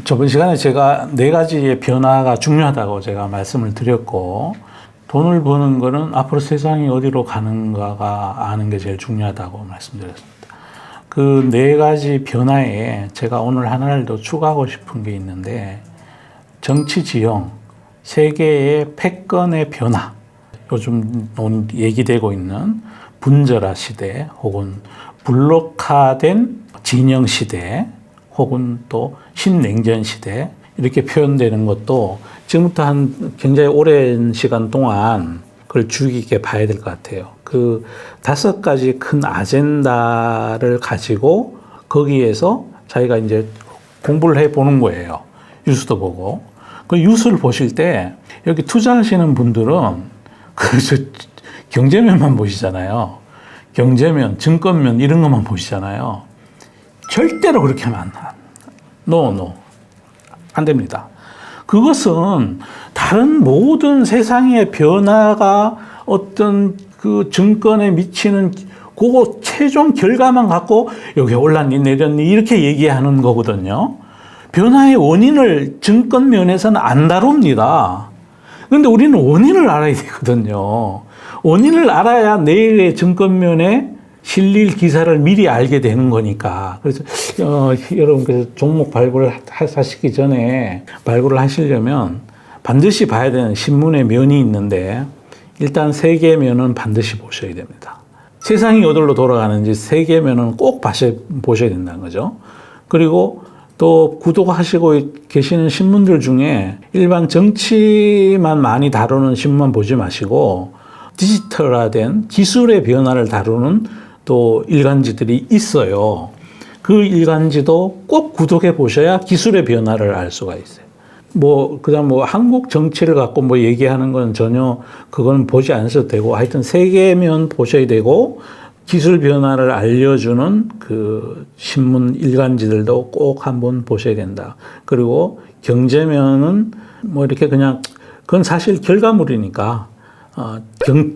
저번 시간에 제가 네 가지의 변화가 중요하다고 제가 말씀을 드렸고, 돈을 버는 거는 앞으로 세상이 어디로 가는가가 아는 게 제일 중요하다고 말씀드렸습니다. 그 네 가지 변화에 제가 오늘 하나를 더 추가하고 싶은 게 있는데, 정치 지형, 세계의 패권의 변화, 요즘 얘기되고 있는 분절화 시대 혹은 블록화된 진영 시대 혹은 또 신냉전 시대 이렇게 표현되는 것도 지금부터 한 굉장히 오랜 시간 동안 그걸 주의 깊게 봐야 될 것 같아요. 그 5가지 큰 아젠다를 가지고 거기에서 자기가 이제 공부를 해 보는 거예요. 뉴스도 보고. 그 뉴스를 보실 때 여기 투자하시는 분들은 그 경제면만 보시잖아요. 경제면, 증권면 이런 것만 보시잖아요. 절대로 그렇게 하면 안 돼. No. 안 됩니다. 그것은 다른 모든 세상의 변화가 어떤 그 증권에 미치는 그거 최종 결과만 갖고 여기 올랐니 내렸니 이렇게 얘기하는 거거든요. 변화의 원인을 증권면에서는 안 다룹니다. 그런데 우리는 원인을 알아야 되거든요. 원인을 알아야 내일의 증권면에 실릴 기사를 미리 알게 되는 거니까. 그래서 여러분께서 종목 발굴을 하시기 전에 발굴을 하시려면 반드시 봐야 되는 신문의 면이 있는데, 일단 세계면은 반드시 보셔야 됩니다. 세상이 어디로 돌아가는지 세계면은 꼭 보셔야 된다는 거죠. 그리고 또 구독하시고 계시는 신문들 중에 일반 정치만 많이 다루는 신문만 보지 마시고 디지털화된 기술의 변화를 다루는 또 일간지들이 있어요. 그 일간지도 꼭 구독해 보셔야 기술의 변화를 알 수가 있어요. 그다음 한국 정치를 갖고 얘기하는 건 전혀 그건 보지 않으셔도 되고, 하여튼 세계면 보셔야 되고, 기술 변화를 알려주는 그 신문 일간지들도 꼭 한번 보셔야 된다. 그리고 경제면은 이렇게 그냥 그건 사실 결과물이니까,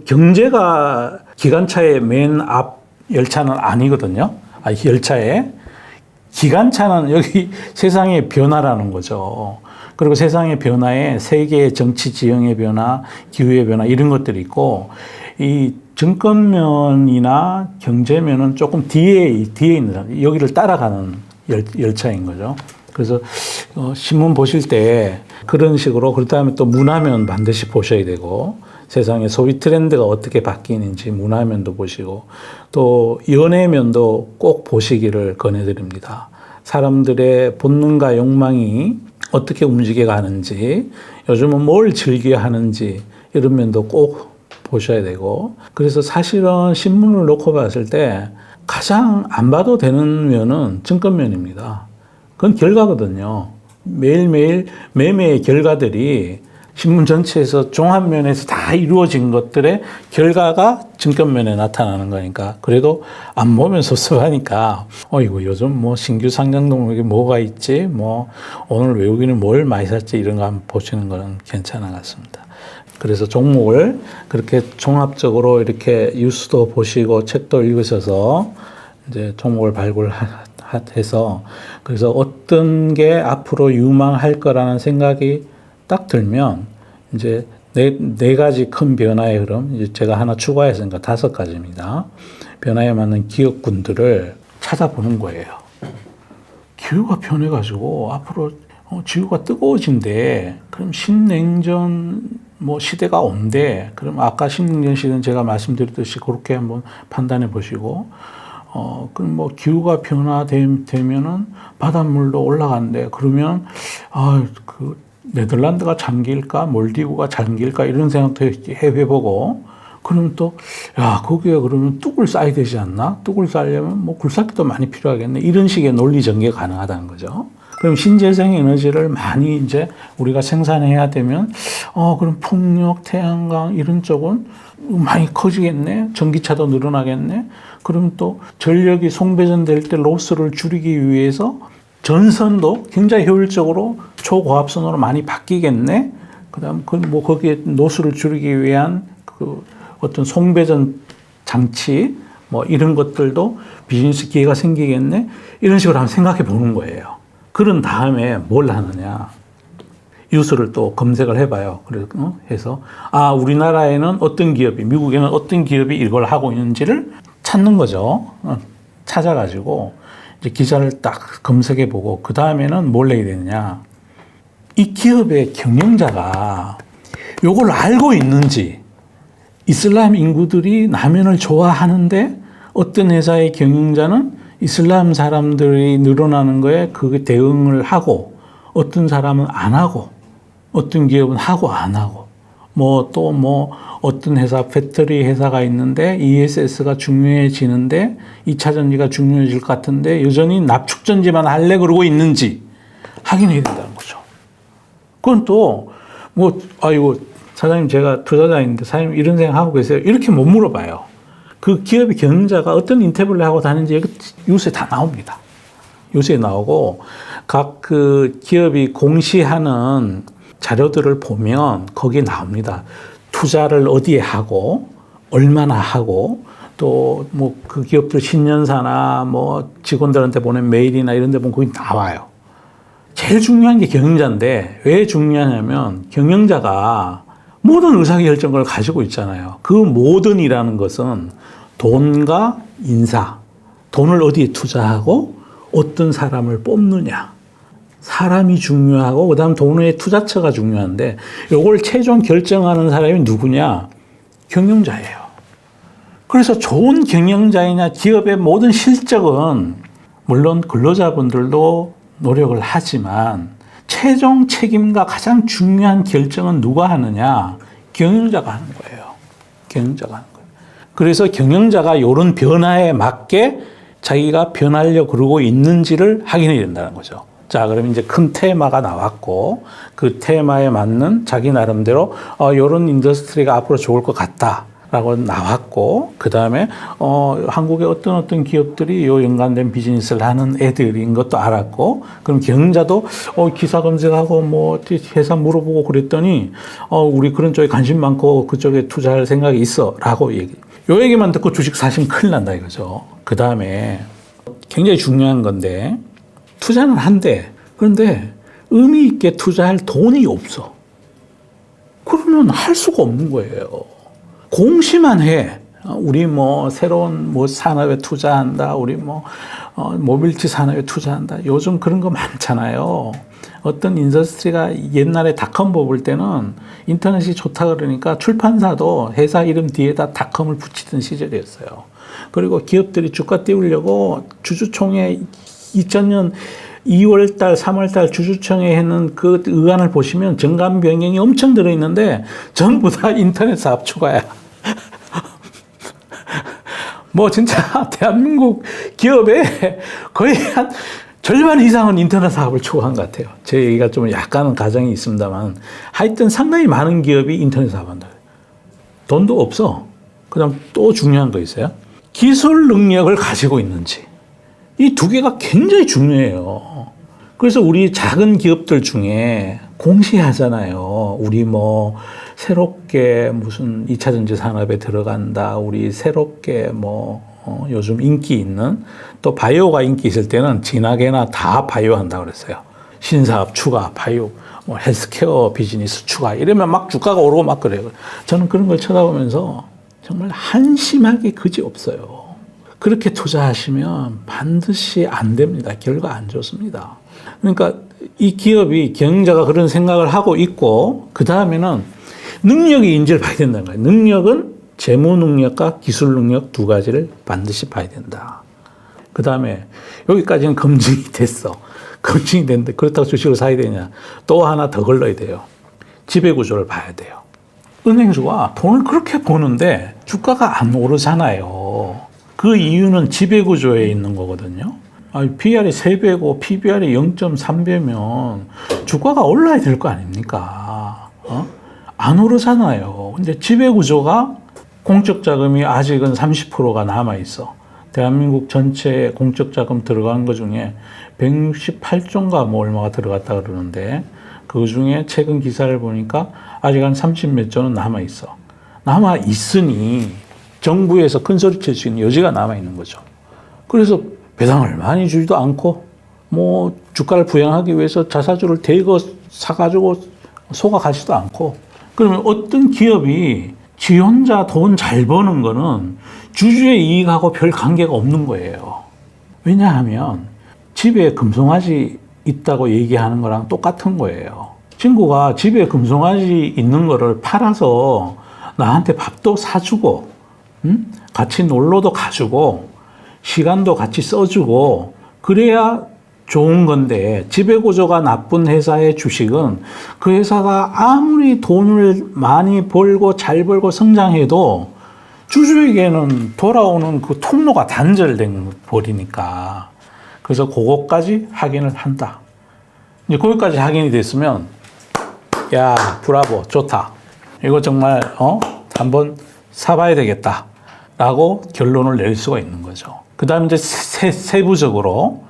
경제가 기관차의 맨 앞 열차는 아니거든요. 열차에. 기관차는 여기 세상의 변화라는 거죠. 그리고 세상의 변화에 세계의 정치 지형의 변화, 기후의 변화 이런 것들이 있고, 이 증권면이나 경제면은 조금 뒤에 있는, 여기를 따라가는 열차인 거죠. 그래서 신문 보실 때 그런 식으로, 그다음에 또 문화면 반드시 보셔야 되고, 세상의 소비 트렌드가 어떻게 바뀌는지 문화면도 보시고, 또 연애면도 꼭 보시기를 권해드립니다. 사람들의 본능과 욕망이 어떻게 움직여 가는지, 요즘은 뭘 즐겨 하는지 이런 면도 꼭 보셔야 되고, 그래서 사실은 신문을 놓고 봤을 때 가장 안 봐도 되는 면은 증권면입니다. 그건 결과거든요. 매일매일 매매의 결과들이 신문 전체에서 종합면에서 다 이루어진 것들의 결과가 증권면에 나타나는 거니까, 그래도 안 보면 섭섭하니까, 이거 요즘 신규 상장 종목에 뭐가 있지? 오늘 외국인은 뭘 많이 샀지? 이런 거 한번 보시는 거는 괜찮은 것 같습니다. 그래서 종목을 그렇게 종합적으로 이렇게 뉴스도 보시고 책도 읽으셔서 이제 종목을 발굴해서, 그래서 어떤 게 앞으로 유망할 거라는 생각이 딱 들면 이제 네 가지 큰 변화의 흐름, 이제 제가 하나 추가했으니까 5가지입니다. 변화에 맞는 기업군들을 찾아보는 거예요. 기후가 변해가지고 앞으로 지구가 뜨거워진대. 그럼 신냉전 시대가 온대. 그럼 아까 신냉전 시대는 제가 말씀드렸듯이 그렇게 한번 판단해 보시고, 그럼 기후가 변화되면은 바닷물도 올라간대. 그러면 네덜란드가 잠길까, 몰디브가 잠길까 이런 생각도 해보고, 그러면 또 거기에 그러면 뚝을 쌓아야 되지 않나? 뚝을 쌓으려면 굴삭기도 많이 필요하겠네. 이런 식의 논리 전개가 가능하다는 거죠. 그럼 신재생 에너지를 많이 이제 우리가 생산해야 되면, 그럼 풍력, 태양광 이런 쪽은 많이 커지겠네. 전기차도 늘어나겠네. 그럼 또 전력이 송배전될 때 로스를 줄이기 위해서 전선도 굉장히 효율적으로 초고압선으로 많이 바뀌겠네. 그다음 거기에 노수를 줄이기 위한 어떤 송배전 장치 이런 것들도 비즈니스 기회가 생기겠네. 이런 식으로 한번 생각해 보는 거예요. 그런 다음에 뭘 하느냐. 뉴스를 또 검색을 해봐요. 그래서 해서 우리나라에는 어떤 기업이, 미국에는 어떤 기업이 이걸 하고 있는지를 찾는 거죠. 찾아가지고 이제 기사를 딱 검색해보고 그 다음에는 뭘 해야 되느냐. 이 기업의 경영자가 이걸 알고 있는지, 이슬람 인구들이 라면을 좋아하는데 어떤 회사의 경영자는 이슬람 사람들이 늘어나는 거에 그 대응을 하고 어떤 사람은 안 하고 어떤 기업은 하고 안 하고 어떤 회사 배터리 회사가 있는데 ESS가 중요해지는데 2차 전지가 중요해질 것 같은데 여전히 납축 전지만 할래 그러고 있는지 확인해야 된다는 거죠. 그건 또 사장님 제가 투자자인데 사장님 이런 생각하고 계세요? 이렇게 못 물어봐요. 그 기업의 경영자가 어떤 인터뷰를 하고 다니는지 뉴스에 다 나옵니다. 뉴스에 나오고 각 그 기업이 공시하는 자료들을 보면 거기에 나옵니다. 투자를 어디에 하고 얼마나 하고 또 그 기업들 신년사나 직원들한테 보낸 메일이나 이런 데 보면 거기 나와요. 제일 중요한 게 경영자인데 왜 중요하냐면 경영자가 모든 의사결정을 가지고 있잖아요. 그 모든이라는 것은 돈과 인사, 돈을 어디에 투자하고 어떤 사람을 뽑느냐. 사람이 중요하고 그다음 돈의 투자처가 중요한데 이걸 최종 결정하는 사람이 누구냐? 경영자예요. 그래서 좋은 경영자이냐 기업의 모든 실적은 물론 근로자분들도 노력을 하지만 최종 책임과 가장 중요한 결정은 누가 하느냐? 경영자가 하는 거예요. 경영자가 하는 거예요. 그래서 경영자가 이런 변화에 맞게 자기가 변하려고 그러고 있는지를 확인해야 된다는 거죠. 자, 그럼 이제 큰 테마가 나왔고 그 테마에 맞는 자기 나름대로 이런 인더스트리가 앞으로 좋을 것 같다라고 나왔고 그 다음에 한국의 어떤 기업들이 이 연관된 비즈니스를 하는 애들인 것도 알았고 그럼 경영자도 기사 검색하고 회사 물어보고 그랬더니 우리 그런 쪽에 관심 많고 그쪽에 투자할 생각이 있어라고 요 얘기만 듣고 주식 사시면 큰일 난다 이거죠. 그 다음에 굉장히 중요한 건데 투자는 한대. 그런데 의미 있게 투자할 돈이 없어. 그러면 할 수가 없는 거예요. 공시만 해. 우리 새로운 산업에 투자한다. 우리 모빌티 산업에 투자한다. 요즘 그런 거 많잖아요. 어떤 인더스트리가 옛날에 닷컴 뽑을 때는 인터넷이 좋다 그러니까 출판사도 회사 이름 뒤에다 닷컴을 붙이던 시절이었어요. 그리고 기업들이 주가 띄우려고 주주총회 2000년 2월달, 3월달 주주총회 했는 그 의안을 보시면 정관 변경이 엄청 들어있는데 전부 다 인터넷 사업 추가야. 진짜 대한민국 기업의 거의 한 절반 이상은 인터넷 사업을 추구한 것 같아요. 제 얘기가 좀 약간은 가정이 있습니다만 하여튼 상당히 많은 기업이 인터넷 사업한다. 돈도 없어. 그 다음 또 중요한 거 있어요. 기술 능력을 가지고 있는지. 이 두 개가 굉장히 중요해요. 그래서 우리 작은 기업들 중에 공시하잖아요. 우리 새롭게 무슨 2차 전지 산업에 들어간다. 우리 새롭게 요즘 인기 있는 또 바이오가 인기 있을 때는 진하게나 다 바이오 한다 그랬어요. 신사업 추가, 바이오, 헬스케어 비즈니스 추가 이러면 막 주가가 오르고 막 그래요. 저는 그런 걸 쳐다보면서 정말 한심하게 그지 없어요. 그렇게 투자하시면 반드시 안 됩니다. 결과 안 좋습니다. 그러니까 이 기업이 경영자가 그런 생각을 하고 있고 그 다음에는 능력이 인지를 봐야 된다는 거예요. 능력은 재무 능력과 기술 능력 두 가지를 반드시 봐야 된다. 그 다음에 여기까지는 검증이 됐어. 검증이 됐는데 그렇다고 주식을 사야 되냐. 또 하나 더 걸러야 돼요. 지배구조를 봐야 돼요. 은행주가 돈을 그렇게 버는데 주가가 안 오르잖아요. 그 이유는 지배구조에 있는 거거든요. PR이 3배고 PBR이 0.3배면 주가가 올라야 될 거 아닙니까? 안 오르잖아요. 근데 지배구조가 공적 자금이 아직은 30%가 남아있어. 대한민국 전체 공적 자금 들어간 것 중에 168조인가 얼마가 들어갔다 그러는데 그 중에 최근 기사를 보니까 아직 한 30몇 조는 남아있어. 남아있으니 정부에서 큰소리 칠 수 있는 여지가 남아있는 거죠. 그래서 배당을 많이 주지도 않고 뭐 주가를 부양하기 위해서 자사주를 대거 사가지고 속아가지도 않고. 그러면 어떤 기업이 지 혼자 돈 잘 버는 거는 주주의 이익하고 별 관계가 없는 거예요. 왜냐하면 집에 금송아지 있다고 얘기하는 거랑 똑같은 거예요. 친구가 집에 금송아지 있는 거를 팔아서 나한테 밥도 사주고, 같이 놀러도 가주고, 시간도 같이 써주고, 그래야 좋은 건데, 지배구조가 나쁜 회사의 주식은 그 회사가 아무리 돈을 많이 벌고 잘 벌고 성장해도 주주에게는 돌아오는 그 통로가 단절된 버리니까. 그래서 그것까지 확인을 한다. 이제 거기까지 확인이 됐으면, 야, 브라보, 좋다. 이거 정말, 한번 사봐야 되겠다. 라고 결론을 낼 수가 있는 거죠. 그 다음에 이제 세부적으로,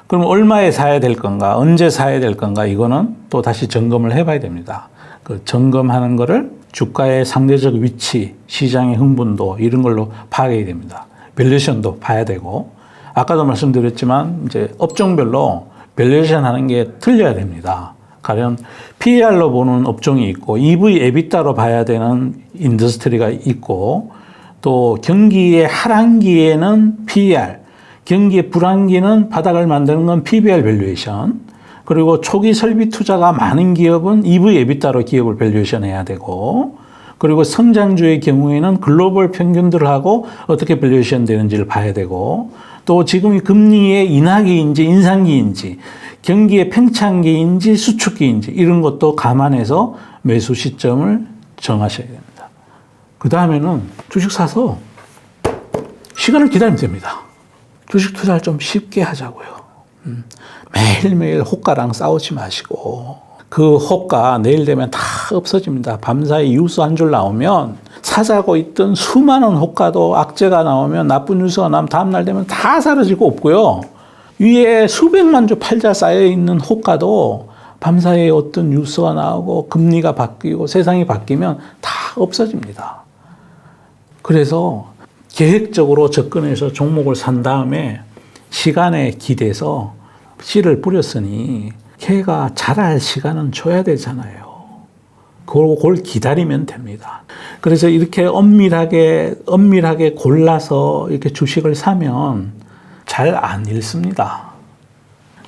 그럼 얼마에 사야 될 건가, 언제 사야 될 건가, 이거는 또 다시 점검을 해봐야 됩니다. 그 점검하는 거를 주가의 상대적 위치, 시장의 흥분도 이런 걸로 파악해야 됩니다. 밸류에이션도 봐야 되고, 아까도 말씀드렸지만 이제 업종별로 밸류에이션 하는 게 틀려야 됩니다. 가령 PER로 보는 업종이 있고 EV, EBITDA로 봐야 되는 인더스트리가 있고, 또 경기의 하락기에는 PER, 경기의 불황기는 바닥을 만드는 건 PBR 밸류에이션, 그리고 초기 설비 투자가 많은 기업은 EV, EBITDA로 기업을 밸류에이션 해야 되고, 그리고 성장주의 경우에는 글로벌 평균들하고 어떻게 밸류에이션 되는지를 봐야 되고, 또 지금 금리의 인하기인지 인상기인지, 경기의 팽창기인지 수축기인지 이런 것도 감안해서 매수 시점을 정하셔야 됩니다. 그 다음에는 주식 사서 시간을 기다리면 됩니다. 주식 투자를 좀 쉽게 하자고요. 매일매일 호가랑 싸우지 마시고, 그 호가 내일 되면 다 없어집니다. 밤사이 뉴스 한 줄 나오면 사자고 있던 수많은 호가도 악재가 나오면, 나쁜 뉴스가 나오면 다음날 되면 다 사라지고 없고요. 위에 수백만 주 팔자 쌓여있는 호가도 밤사이에 어떤 뉴스가 나오고 금리가 바뀌고 세상이 바뀌면 다 없어집니다. 그래서 계획적으로 접근해서 종목을 산 다음에 시간에 기대서 씨를 뿌렸으니 걔가 자랄 시간은 줘야 되잖아요. 그걸 기다리면 됩니다. 그래서 이렇게 엄밀하게 골라서 이렇게 주식을 사면 잘 안 읽습니다.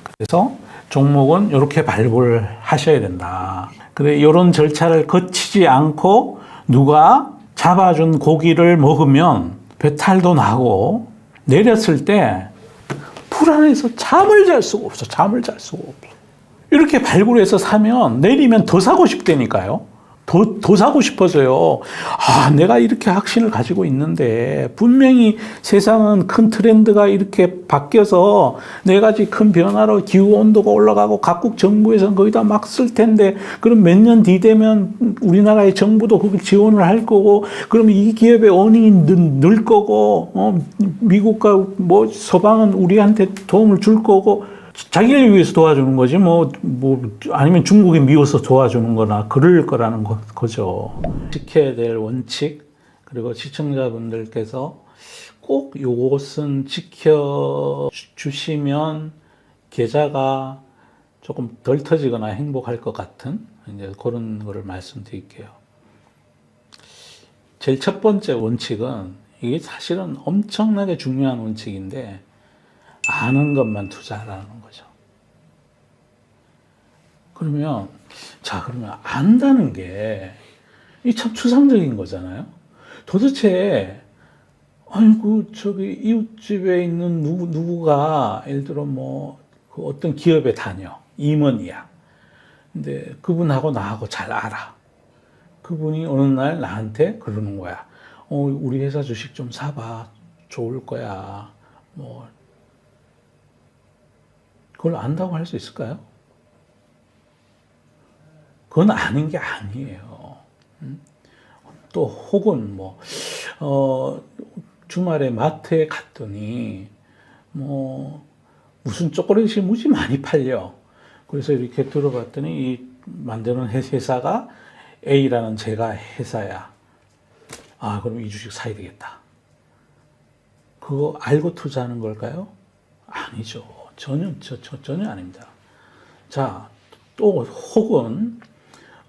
그래서 종목은 이렇게 발굴을 하셔야 된다. 그래, 이런 절차를 거치지 않고 누가 잡아준 고기를 먹으면 배탈도 나고 내렸을 때 불안해서 잠을 잘 수가 없어. 잠을 잘 수가 없어. 이렇게 발굴해서 사면 내리면 더 사고 싶다니까요. 더 사고 싶어서요. 아, 내가 이렇게 확신을 가지고 있는데 분명히 세상은 큰 트렌드가 이렇게 바뀌어서 네 가지 큰 변화로 기후 온도가 올라가고 각국 정부에서는 거기다 막 쓸 텐데, 그럼 몇 년 뒤 되면 우리나라의 정부도 그걸 지원을 할 거고, 그럼 이 기업의 어닝이 늘 거고, 미국과 뭐 서방은 우리한테 도움을 줄 거고, 자기를 위해서 도와주는 거지, 아니면 중국이 미워서 도와주는 거나 그럴 거라는 거죠. 지켜야 될 원칙, 그리고 시청자분들께서 꼭 요것은 지켜주시면 계좌가 조금 덜 터지거나 행복할 것 같은 이제 그런 거를 말씀드릴게요. 제일 첫 번째 원칙은, 이게 사실은 엄청나게 중요한 원칙인데, 아는 것만 투자하라는 거죠. 그러면 안다는 게 이 참 추상적인 거잖아요. 도대체 저기 이웃집에 있는 누구가 예를 들어 그 어떤 기업에 다녀, 임원이야. 근데 그분하고 나하고 잘 알아. 그분이 어느 날 나한테 그러는 거야. 우리 회사 주식 좀 사봐. 좋을 거야. 그걸 안다고 할 수 있을까요? 그건 아는 게 아니에요. 또 혹은 주말에 마트에 갔더니 무슨 초콜릿이 무지 많이 팔려. 그래서 이렇게 들어봤더니 이 만드는 회사가 A라는 제가 회사야. 아, 그럼 이 주식 사야 되겠다. 그거 알고 투자하는 걸까요? 아니죠. 전혀 아닙니다. 자, 또 혹은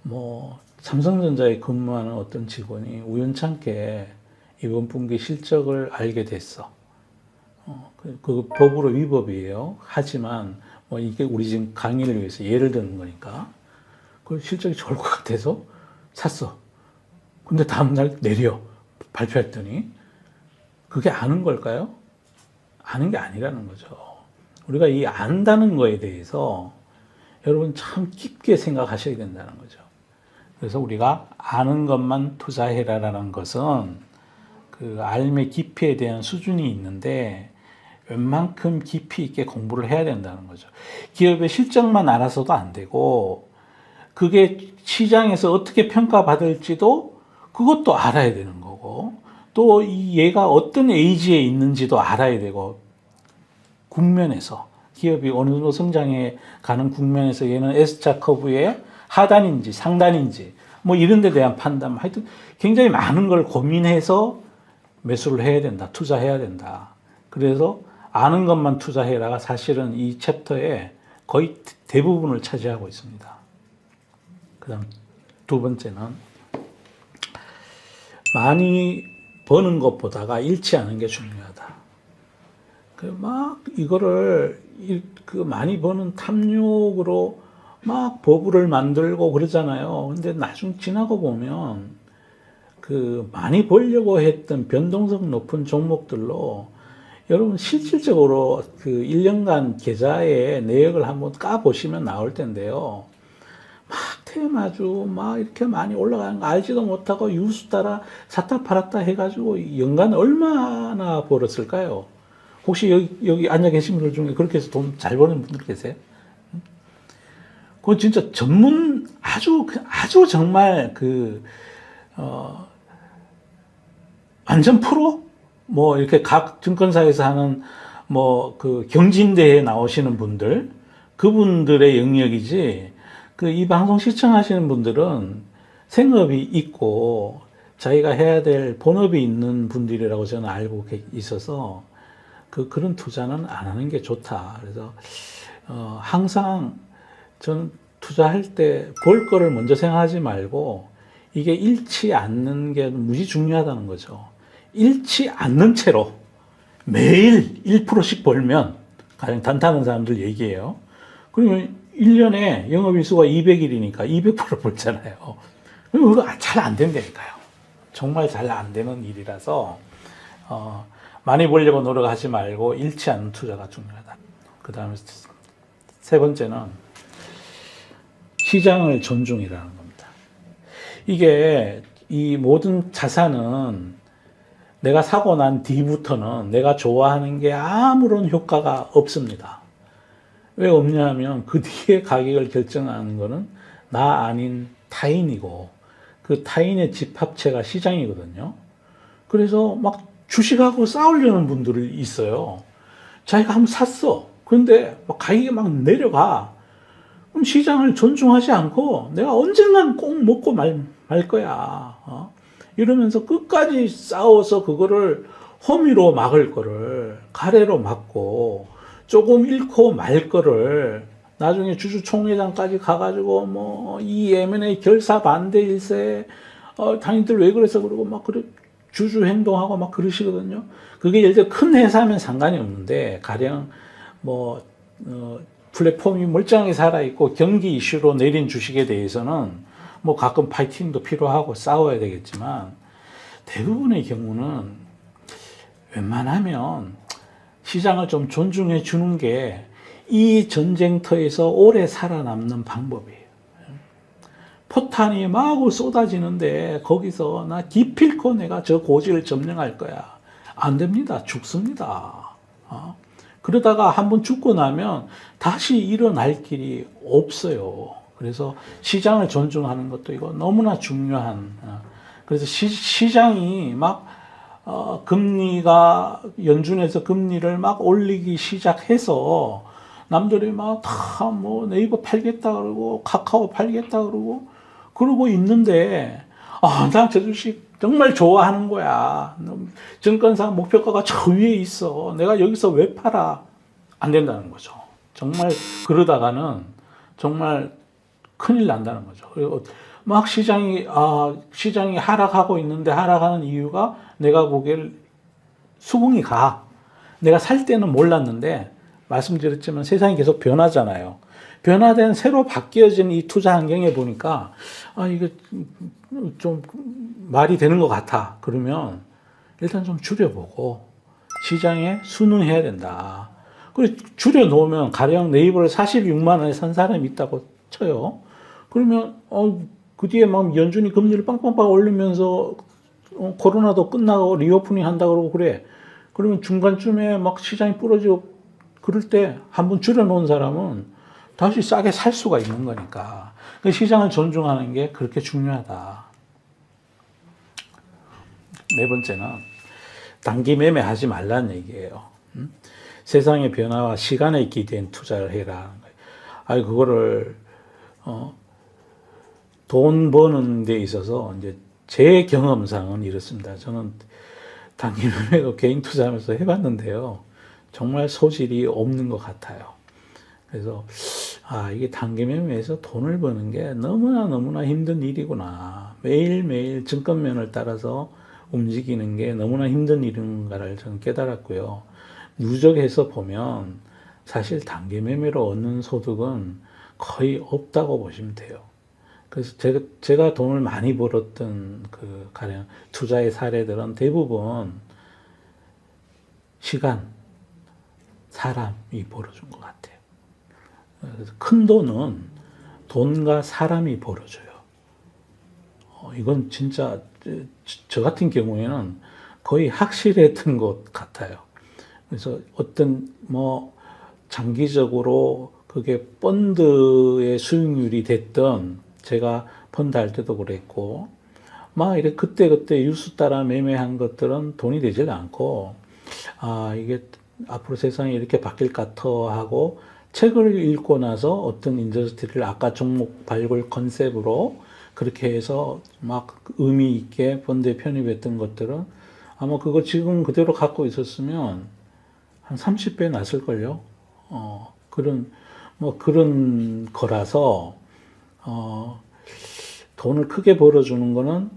뭐 삼성전자에 근무하는 어떤 직원이 우연찮게 이번 분기 실적을 알게 됐어. 그 법으로 위법이에요. 하지만 뭐 이게 우리 지금 강의를 위해서 예를 드는 거니까 그 실적이 좋을 것 같아서 샀어. 근데 다음날 내려 발표했더니 그게 아는 걸까요? 아는 게 아니라는 거죠. 우리가 이 안다는 거에 대해서 여러분 참 깊게 생각하셔야 된다는 거죠. 그래서 우리가 아는 것만 투자해라라는 것은 그 알의 깊이에 대한 수준이 있는데 웬만큼 깊이 있게 공부를 해야 된다는 거죠. 기업의 실적만 알아서도 안 되고 그게 시장에서 어떻게 평가받을지도 그것도 알아야 되는 거고 또 얘가 어떤 에이지에 있는지도 알아야 되고 국면에서 기업이 어느 정도 성장해 가는 국면에서 얘는 S자 커브의 하단인지 상단인지 뭐 이런 데 대한 판단 하여튼 굉장히 많은 걸 고민해서 매수를 해야 된다. 투자해야 된다. 그래서 아는 것만 투자해라가 사실은 이 챕터의 거의 대부분을 차지하고 있습니다. 그 다음 두 번째는 많이 버는 것보다가 잃지 않은 게 중요하다. 막 이거를 그 많이 버는 탐욕으로 막 버블을 만들고 그러잖아요. 근데 나중 지나고 보면 그 많이 벌려고 했던 변동성 높은 종목들로 여러분 실질적으로 그 1년간 계좌의 내역을 한번 까보시면 나올 텐데요. 막 테마주 막 이렇게 많이 올라가는 거 알지도 못하고 유수 따라 샀다 팔았다 해가지고 연간 얼마나 벌었을까요? 혹시 여기 앉아 계신 분들 중에 그렇게 해서 돈 잘 버는 분들 계세요? 그건 진짜 전문 아주 정말 완전 프로? 뭐 이렇게 각 증권사에서 하는 뭐 그 경진대회에 나오시는 분들 그분들의 영역이지 이 방송 시청하시는 분들은 생업이 있고 자기가 해야 될 본업이 있는 분들이라고 저는 알고 있어서 그런 투자는 안 하는 게 좋다. 그래서 항상 저는 투자할 때 벌 거를 먼저 생각하지 말고 이게 잃지 않는 게 무지 중요하다는 거죠. 잃지 않는 채로 매일 1%씩 벌면 가장 단타는 사람들 얘기예요. 그러면 1년에 영업일수가 200일이니까 200% 벌잖아요. 그거 잘 안 된다니까요. 정말 잘 안 되는 일이라서 많이 벌려고 노력하지 말고 잃지 않는 투자가 중요하다. 그 다음에 세 번째는 시장을 존중이라는 겁니다. 이게 이 모든 자산은 내가 사고 난 뒤부터는 내가 좋아하는 게 아무런 효과가 없습니다. 왜 없냐면 그 뒤에 가격을 결정하는 거는 나 아닌 타인이고 그 타인의 집합체가 시장이거든요. 그래서 막 주식하고 싸우려는 분들이 있어요. 자기가 한번 샀어. 그런데 막 가격이 막 내려가. 그럼 시장을 존중하지 않고 내가 언젠간 꼭 먹고 말 거야. 이러면서 끝까지 싸워서 그거를 허미로 막을 거를 가래로 막고 조금 잃고 말 거를 나중에 주주총회장까지 가가지고 뭐 이 M&A 결사 반대 일세 당신들 왜 그래서 그러고 막 그래 주주 행동하고 막 그러시거든요. 그게 예를 들어 큰 회사면 상관이 없는데 가령 뭐 플랫폼이 멀쩡하게 살아있고 경기 이슈로 내린 주식에 대해서는 뭐 가끔 파이팅도 필요하고 싸워야 되겠지만 대부분의 경우는 웬만하면 시장을 좀 존중해 주는 게 이 전쟁터에서 오래 살아남는 방법이에요. 포탄이 마구 쏟아지는데 거기서 나 기필코 내가 저 고지를 점령할 거야. 안 됩니다. 죽습니다. 그러다가 한번 죽고 나면 다시 일어날 길이 없어요. 그래서 시장을 존중하는 것도 이거 너무나 중요한. 그래서 시장이 막 금리가 연준에서 금리를 막 올리기 시작해서 남들이 막 다 뭐 네이버 팔겠다 그러고 카카오 팔겠다 그러고 있는데 나 저 주식 정말 좋아하는 거야. 증권사 목표가가 저 위에 있어. 내가 여기서 왜 팔아? 안 된다는 거죠. 정말 그러다가는 정말 큰일 난다는 거죠. 그리고 막 시장이 하락하고 있는데 하락하는 이유가 내가 보기엔 수긍이 가. 내가 살 때는 몰랐는데 말씀드렸지만 세상이 계속 변하잖아요. 변화된 새로 바뀌어진 이 투자 환경에 보니까 이게 좀 말이 되는 것 같아. 그러면 일단 좀 줄여보고 시장에 순응해야 된다. 그리고 줄여놓으면 가령 네이버를 46만 원에 산 사람이 있다고 쳐요. 그러면 그 뒤에 막 연준이 금리를 빵빵빵 올리면서 코로나도 끝나고 리오프닝 한다 그러고 그래. 그러면 중간쯤에 막 시장이 부러지고 그럴 때 한번 줄여놓은 사람은 다시 싸게 살 수가 있는 거니까. 그 시장을 존중하는 게 그렇게 중요하다. 네 번째는 단기 매매 하지 말라는 얘기예요. 세상의 변화와 시간에 기대는 투자를 해라. 그거를 돈 버는 데 있어서 이제 제 경험상은 이렇습니다. 저는 단기 매매도 개인 투자하면서 해봤는데요. 정말 소질이 없는 것 같아요. 그래서 이게 단기 매매에서 돈을 버는 게 너무나 힘든 일이구나. 매일매일 증권면을 따라서 움직이는 게 너무나 힘든 일인가를 저는 깨달았고요. 누적해서 보면 사실 단기 매매로 얻는 소득은 거의 없다고 보시면 돼요. 그래서 제가 돈을 많이 벌었던 그 가령 투자의 사례들은 대부분 시간, 사람이 벌어준 것 같아요. 그래서 큰 돈은 돈과 사람이 벌어줘요. 이건 진짜 저 같은 경우에는 거의 확실했던 것 같아요. 그래서 어떤 장기적으로 그게 펀드의 수익률이 됐던 제가 펀드 할 때도 그랬고 이렇게 그때 뉴스 따라 매매한 것들은 돈이 되질 않고 이게 앞으로 세상이 이렇게 바뀔 것 같아 하고 책을 읽고 나서 어떤 인더스트리를 아까 종목 발굴 컨셉으로 그렇게 해서 막 의미 있게 펀드에 편입했던 것들은 아마 그거 지금 그대로 갖고 있었으면 한 30배 났을걸요. 그런 거라서, 돈을 크게 벌어주는 거는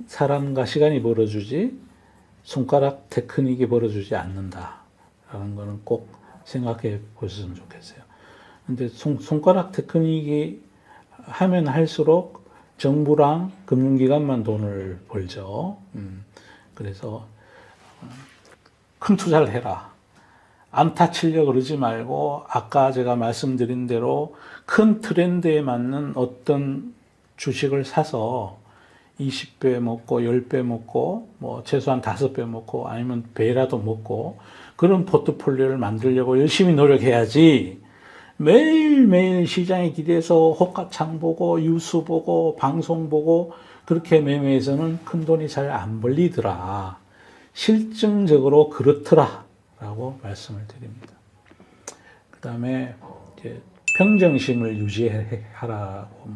사람과 시간이 벌어주지, 손가락 테크닉이 벌어주지 않는다라는 거는 꼭 생각해 보셨으면 좋겠어요. 근데 손가락 테크닉이 하면 할수록 정부랑 금융기관만 돈을 벌죠. 그래서 큰 투자를 해라. 안타 치려고 그러지 말고 아까 제가 말씀드린 대로 큰 트렌드에 맞는 어떤 주식을 사서 20배 먹고 10배 먹고 최소한 5배 먹고 아니면 배라도 먹고 그런 포트폴리오를 만들려고 열심히 노력해야지 매일매일 시장에 기대서 호가창 보고 뉴스 보고 방송 보고 그렇게 매매해서는 큰 돈이 잘 안 벌리더라. 실증적으로 그렇더라 라고 말씀을 드립니다. 그 다음에 이제 평정심을 유지하라고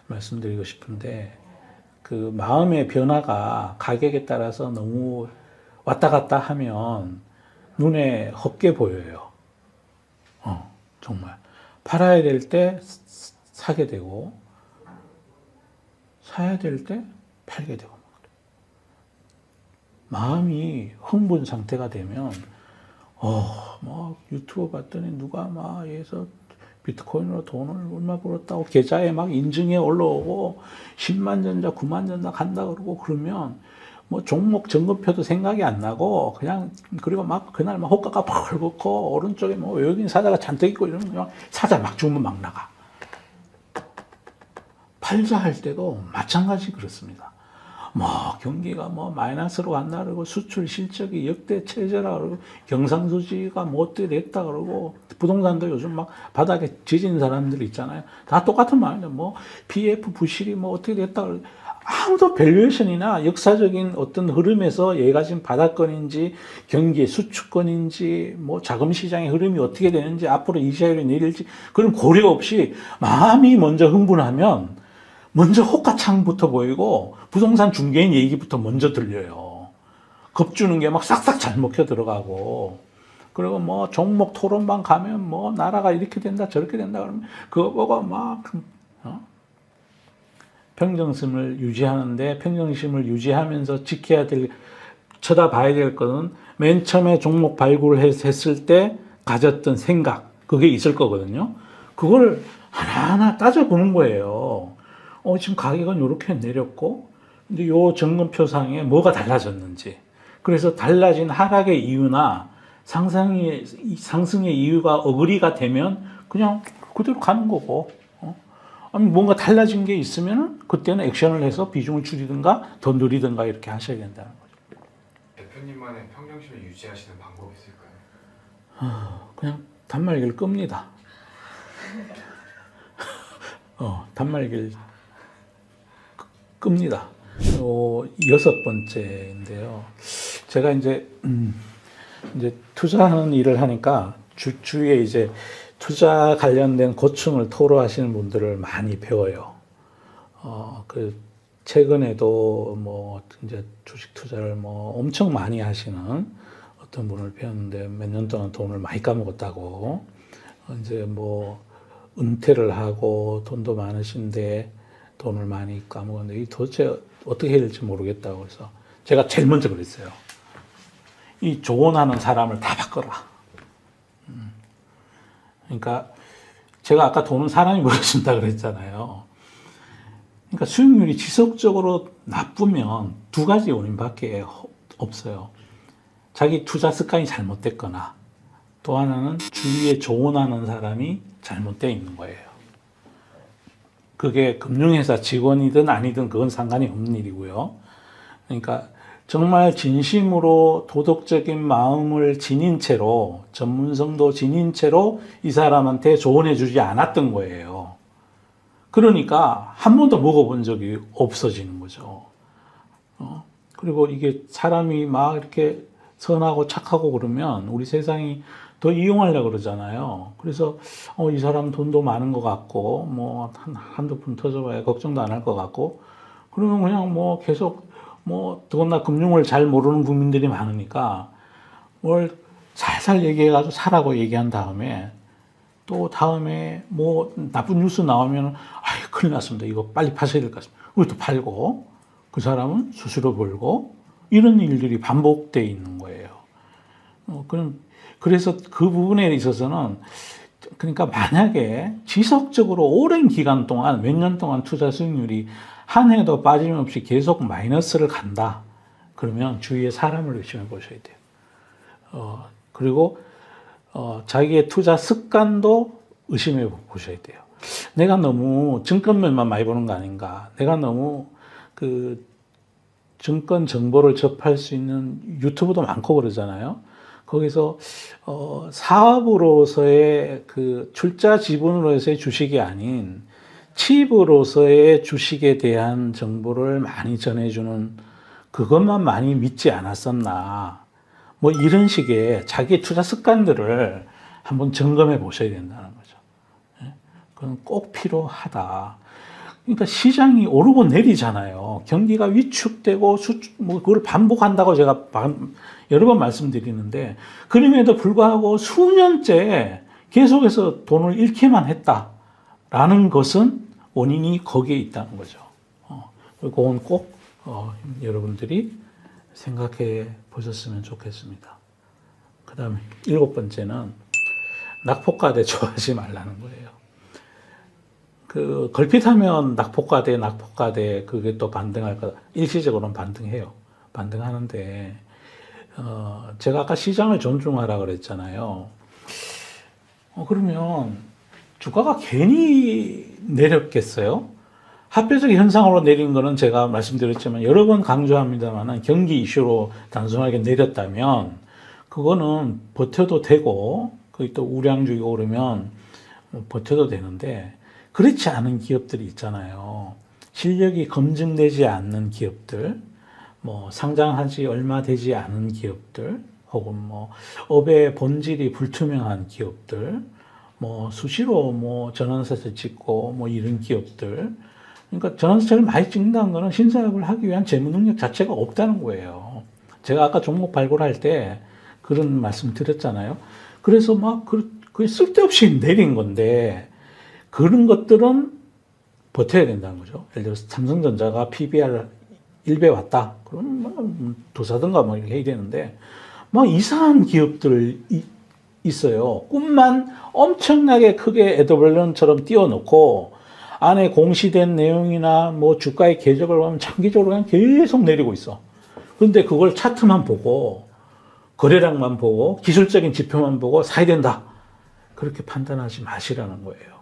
말씀드리고 싶은데 그 마음의 변화가 가격에 따라서 너무 왔다 갔다 하면 눈에 헛게 보여요. 정말 팔아야 될 때 사게 되고 사야 될 때 팔게 되고 마음이 흥분 상태가 되면 유튜브 봤더니 누가 해서 비트코인으로 돈을 얼마 벌었다고 계좌에 막 인증에 올라오고 10만 전자 9만 전자 간다 그러고 그러면 종목 점검표도 생각이 안 나고 그리고 그날 호가가 펄 붙고 오른쪽에 외국인 사자가 잔뜩 있고 이러면 그냥 사자 막 주면 막 나가. 팔자 할 때도 마찬가지 그렇습니다. 경기가 마이너스로 간다 그러고 수출 실적이 역대 최저라 그러고 경상수지가 어떻게 됐다 그러고 부동산도 요즘 막 바닥에 지진 사람들 있잖아요. 다 똑같은 말이죠. PF 부실이 어떻게 됐다 그러고 아무도 밸류에이션이나 역사적인 어떤 흐름에서 얘가 지금 바닥권인지 경기의 수축권인지 자금 시장의 흐름이 어떻게 되는지 앞으로 이자율이 내릴지 그런 고려 없이 마음이 먼저 흥분하면 먼저 호가창부터 보이고 부동산 중개인 얘기부터 먼저 들려요. 겁주는 게 막 싹싹 잘 먹혀 들어가고 그리고 뭐 종목 토론방 가면 뭐 나라가 이렇게 된다 저렇게 된다 그러면 그거 보고 막 평정심을 유지하는데 평정심을 유지하면서 지켜야 될 쳐다봐야 될 거는 맨 처음에 종목 발굴을 했을 때 가졌던 생각 그게 있을 거거든요. 그걸 하나하나 따져보는 거예요. 지금 가격은 이렇게 내렸고 근데 요 점검표상에 뭐가 달라졌는지 그래서 달라진 하락의 이유나 상승의 이유가 어그리가 되면 그냥 그대로 가는 거고 아니 뭔가 달라진 게 있으면 그때는 액션을 해서 비중을 줄이든가 더 늘리든가 이렇게 하셔야 된다는 거죠. 대표님만의 평정심을 유지하시는 방법이 있을까요? 그냥 단말기를 끕니다. 단말기를 끕니다. 여섯 번째인데요. 제가 이제 투자하는 일을 하니까 주위에 이제 투자 관련된 고충을 토로하시는 분들을 많이 배워요. 그 최근에도 뭐 이제 주식 투자를 뭐 엄청 많이 하시는 어떤 분을 배웠는데 몇 년 동안 돈을 많이 까먹었다고 이제 뭐 은퇴를 하고 돈도 많으신데 돈을 많이 까먹었는데 이 도대체 어떻게 해야 될지 모르겠다고 그래서 제가 제일 먼저 그랬어요. 이 조언하는 사람을 다 바꿔라. 그러니까 제가 아까 돈은 사람이 벌어준다 그랬잖아요. 그러니까 수익률이 지속적으로 나쁘면 두 가지 원인밖에 없어요. 자기 투자 습관이 잘못됐거나 또 하나는 주위에 조언하는 사람이 잘못되어 있는 거예요. 그게 금융회사 직원이든 아니든 그건 상관이 없는 일이고요. 그러니까 정말 진심으로 도덕적인 마음을 지닌 채로 전문성도 지닌 채로 이 사람한테 조언해 주지 않았던 거예요. 그러니까 한 번도 먹어본 적이 없어지는 거죠. 그리고 이게 사람이 막 이렇게 선하고 착하고 그러면 우리 세상이 더 이용하려고 그러잖아요. 그래서 이 사람 돈도 많은 것 같고 뭐 한두 푼 터져봐야 걱정도 안 할 것 같고 그러면 그냥 뭐 계속 뭐 더구나 금융을 잘 모르는 국민들이 많으니까 뭘 살살 얘기해가지고 사라고 얘기한 다음에 또 다음에 뭐 나쁜 뉴스 나오면 아이 큰일 났습니다. 이거 빨리 파셔야 될 것 같습니다. 그것도 팔고 그 사람은 수수료 벌고 이런 일들이 반복돼 있는 거예요. 그래서 그 부분에 있어서는 그러니까 만약에 지속적으로 오랜 기간 동안 몇 년 동안 투자 수익률이 한 해도 빠짐없이 계속 마이너스를 간다. 그러면 주위에 사람을 의심해 보셔야 돼요. 그리고 자기의 투자 습관도 의심해 보셔야 돼요. 내가 너무 증권면만 많이 보는 거 아닌가. 내가 너무 그 증권 정보를 접할 수 있는 유튜브도 많고 그러잖아요. 거기서 사업으로서의 그 출자 지분으로서의 주식이 아닌 칩으로서의 주식에 대한 정보를 많이 전해주는 그것만 많이 믿지 않았었나. 뭐 이런 식의 자기 투자 습관들을 한번 점검해 보셔야 된다는 거죠. 그건 꼭 필요하다. 그러니까 시장이 오르고 내리잖아요. 경기가 위축되고 뭐 그걸 반복한다고 제가 여러 번 말씀드리는데 그럼에도 불구하고 수년째 계속해서 돈을 잃기만 했다라는 것은 원인이 거기에 있다는 거죠. 그건 꼭 여러분들이 생각해 보셨으면 좋겠습니다. 그 다음에 7번째는 낙폭과대 좋아하지 말라는 거예요. 그 걸핏하면 낙폭과대 그게 또 반등할 거다. 일시적으로는 반등해요. 반등하는데 제가 아까 시장을 존중하라 그랬잖아요. 그러면 주가가 괜히 내렸겠어요? 합리적 현상으로 내린 거는 제가 말씀드렸지만 여러 번 강조합니다만 경기 이슈로 단순하게 내렸다면 그거는 버텨도 되고 거기 또 우량주의 오르면 버텨도 되는데 그렇지 않은 기업들이 있잖아요. 실력이 검증되지 않는 기업들, 뭐 상장하지 얼마 되지 않은 기업들, 혹은 뭐 업의 본질이 불투명한 기업들, 뭐 수시로 뭐 전환사채 찍고 뭐 이런 기업들. 그러니까 전환사채를 많이 찍는다는 거는 신사업을 하기 위한 재무 능력 자체가 없다는 거예요. 제가 아까 종목 발굴할 때 그런 말씀 드렸잖아요. 그래서 막 그 쓸데없이 내린 건데 그런 것들은 버텨야 된다는 거죠. 예를 들어서 삼성전자가 PBR 1배 왔다. 그럼 뭐 도사든가 뭐 이렇게 해야 되는데 막 이상한 기업들 있어요. 꿈만 엄청나게 크게 에드벌런처럼 띄워놓고 안에 공시된 내용이나 뭐 주가의 궤적을 보면 장기적으로 그냥 계속 내리고 있어. 그런데 그걸 차트만 보고 거래량만 보고 기술적인 지표만 보고 사야 된다. 그렇게 판단하지 마시라는 거예요.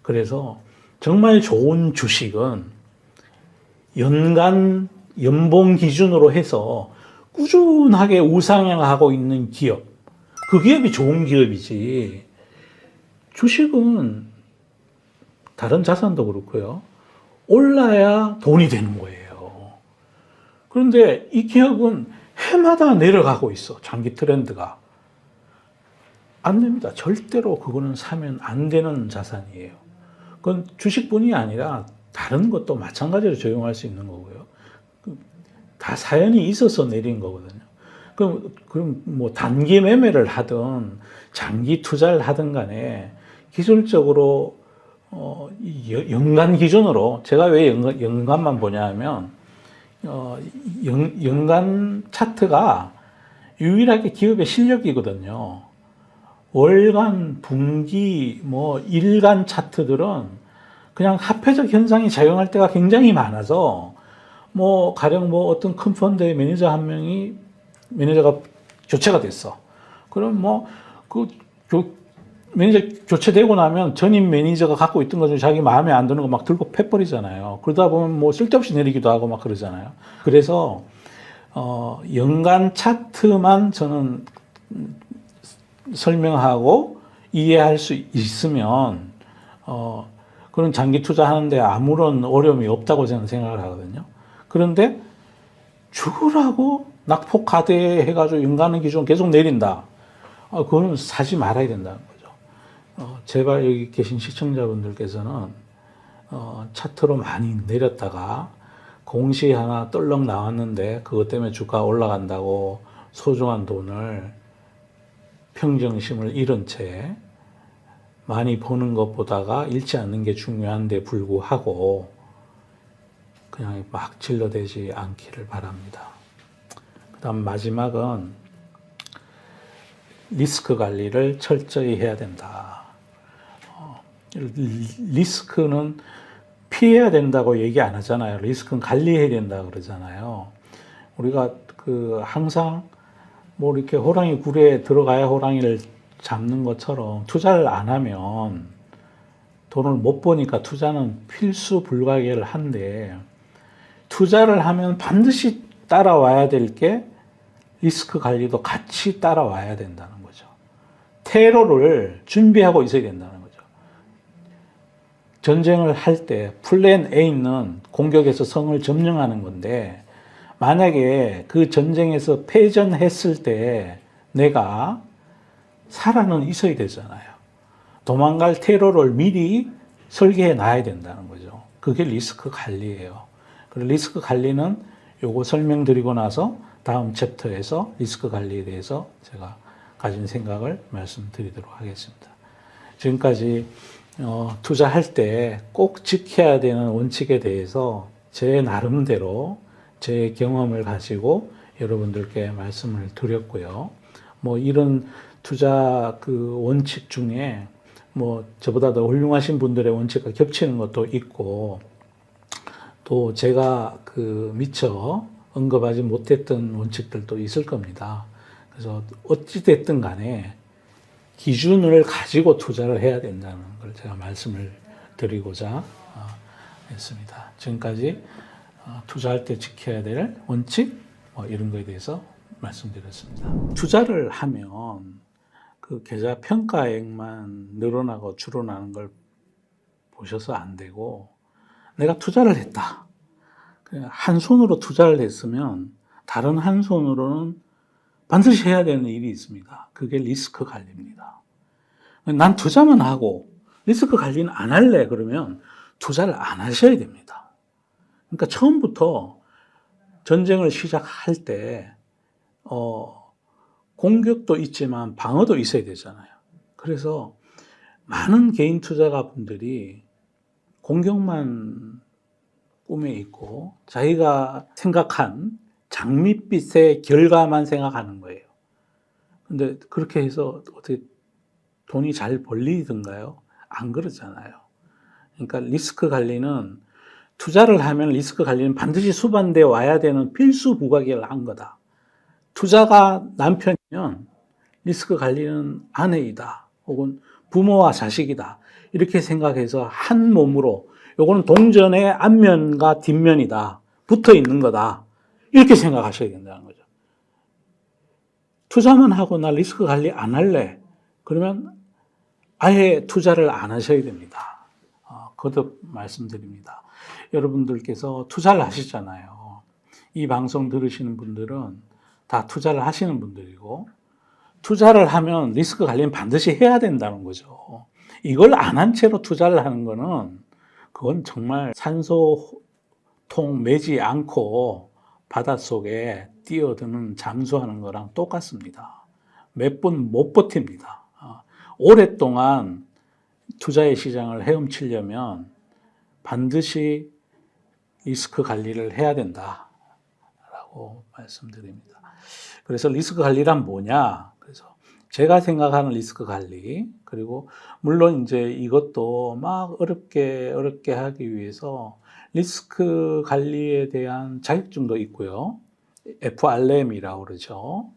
그래서 정말 좋은 주식은 연간 연봉 기준으로 해서 꾸준하게 우상향하고 있는 기업. 그 기업이 좋은 기업이지. 주식은 다른 자산도 그렇고요. 올라야 돈이 되는 거예요. 그런데 이 기업은 해마다 내려가고 있어. 장기 트렌드가. 안 됩니다. 절대로 그거는 사면 안 되는 자산이에요. 그건 주식뿐이 아니라 다른 것도 마찬가지로 적용할 수 있는 거고요. 다 사연이 있어서 내린 거거든요. 그럼 뭐 단기 매매를 하든 장기 투자를 하든 간에 기술적으로 연간 기준으로 제가 왜 연간만 보냐 하면 연간 차트가 유일하게 기업의 실력이거든요. 월간, 분기, 뭐 일간 차트들은 그냥 합회적 현상이 작용할 때가 굉장히 많아서 뭐 가령 뭐 어떤 큰 펀드의 매니저 한 명이 매니저가 교체가 됐어. 그럼 뭐 그 매니저 교체되고 나면 전임 매니저가 갖고 있던 것 중에 자기 마음에 안 드는 거 막 들고 패버리잖아요. 그러다 보면 뭐 쓸데없이 내리기도 하고 막 그러잖아요. 그래서 연간 차트만 저는 설명하고 이해할 수 있으면 그런 장기 투자하는데 아무런 어려움이 없다고 저는 생각을 하거든요. 그런데 죽으라고 낙폭 가대해가지고 연간 기준 계속 내린다. 그거는 사지 말아야 된다는 거죠. 제발 여기 계신 시청자분들께서는 차트로 많이 내렸다가 공시 하나 떨렁 나왔는데 그것 때문에 주가 올라간다고 소중한 돈을 평정심을 잃은 채 많이 버는 것보다가 잃지 않는 게 중요한데 불구하고 그냥 막 질러대지 않기를 바랍니다. 그 다음 마지막은 리스크 관리를 철저히 해야 된다. 리스크는 피해야 된다고 얘기 안 하잖아요. 리스크는 관리해야 된다 그러잖아요. 우리가 항상 뭐 이렇게 호랑이 굴에 들어가야 호랑이를 잡는 것처럼 투자를 안 하면 돈을 못 버니까 투자는 필수 불가결을 한데 투자를 하면 반드시 따라와야 될 게 리스크 관리도 같이 따라와야 된다는 거죠. 테러를 준비하고 있어야 된다는 거죠. 전쟁을 할 때 플랜 A는 공격에서 성을 점령하는 건데 만약에 그 전쟁에서 패전했을 때 내가 살아는 있어야 되잖아요. 도망갈 테러를 미리 설계해 놔야 된다는 거죠. 그게 리스크 관리예요. 그리고 리스크 관리는 요거 설명드리고 나서 다음 챕터에서 리스크 관리에 대해서 제가 가진 생각을 말씀드리도록 하겠습니다. 지금까지 투자할 때 꼭 지켜야 되는 원칙에 대해서 제 나름대로 제 경험을 가지고 여러분들께 말씀을 드렸고요. 뭐 이런 투자 원칙 중에 뭐 저보다 더 훌륭하신 분들의 원칙과 겹치는 것도 있고 또 제가 미처 언급하지 못했던 원칙들도 있을 겁니다. 그래서 어찌됐든 간에 기준을 가지고 투자를 해야 된다는 걸 제가 말씀을 드리고자 했습니다. 지금까지 투자할 때 지켜야 될 원칙 이런 거에 대해서 말씀드렸습니다. 투자를 하면 그 계좌 평가액만 늘어나고 줄어나는 걸 보셔서 안 되고 내가 투자를 했다. 한 손으로 투자를 했으면 다른 한 손으로는 반드시 해야 되는 일이 있습니다. 그게 리스크 관리입니다. 난 투자만 하고 리스크 관리는 안 할래 그러면 투자를 안 하셔야 됩니다. 그러니까 처음부터 전쟁을 시작할 때 공격도 있지만 방어도 있어야 되잖아요. 그래서 많은 개인 투자가분들이 공격만 꿈에 있고 자기가 생각한 장밋빛의 결과만 생각하는 거예요. 근데 그렇게 해서 어떻게 돈이 잘 벌리던가요? 안 그러잖아요. 그러니까 리스크 관리는 투자를 하면 리스크 관리는 반드시 수반되어 와야 되는 필수 부가기를 한 거다. 투자가 남편이면 리스크 관리는 아내이다. 혹은 부모와 자식이다. 이렇게 생각해서 한 몸으로 요거는 동전의 앞면과 뒷면이다. 붙어 있는 거다. 이렇게 생각하셔야 된다는 거죠. 투자만 하고 나 리스크 관리 안 할래. 그러면 아예 투자를 안 하셔야 됩니다. 거듭 말씀드립니다. 여러분들께서 투자를 하시잖아요. 이 방송 들으시는 분들은 다 투자를 하시는 분들이고 투자를 하면 리스크 관리는 반드시 해야 된다는 거죠. 이걸 안 한 채로 투자를 하는 거는 그건 정말 산소통 매지 않고 바닷속에 뛰어드는 잠수하는 거랑 똑같습니다. 몇 분 못 버팁니다. 오랫동안 투자의 시장을 헤엄치려면 반드시 리스크 관리를 해야 된다라고 말씀드립니다. 그래서 리스크 관리란 뭐냐? 그래서 제가 생각하는 리스크 관리, 그리고 물론 이제 이것도 막 어렵게 하기 위해서 리스크 관리에 대한 자격증도 있고요. FRM이라고 그러죠.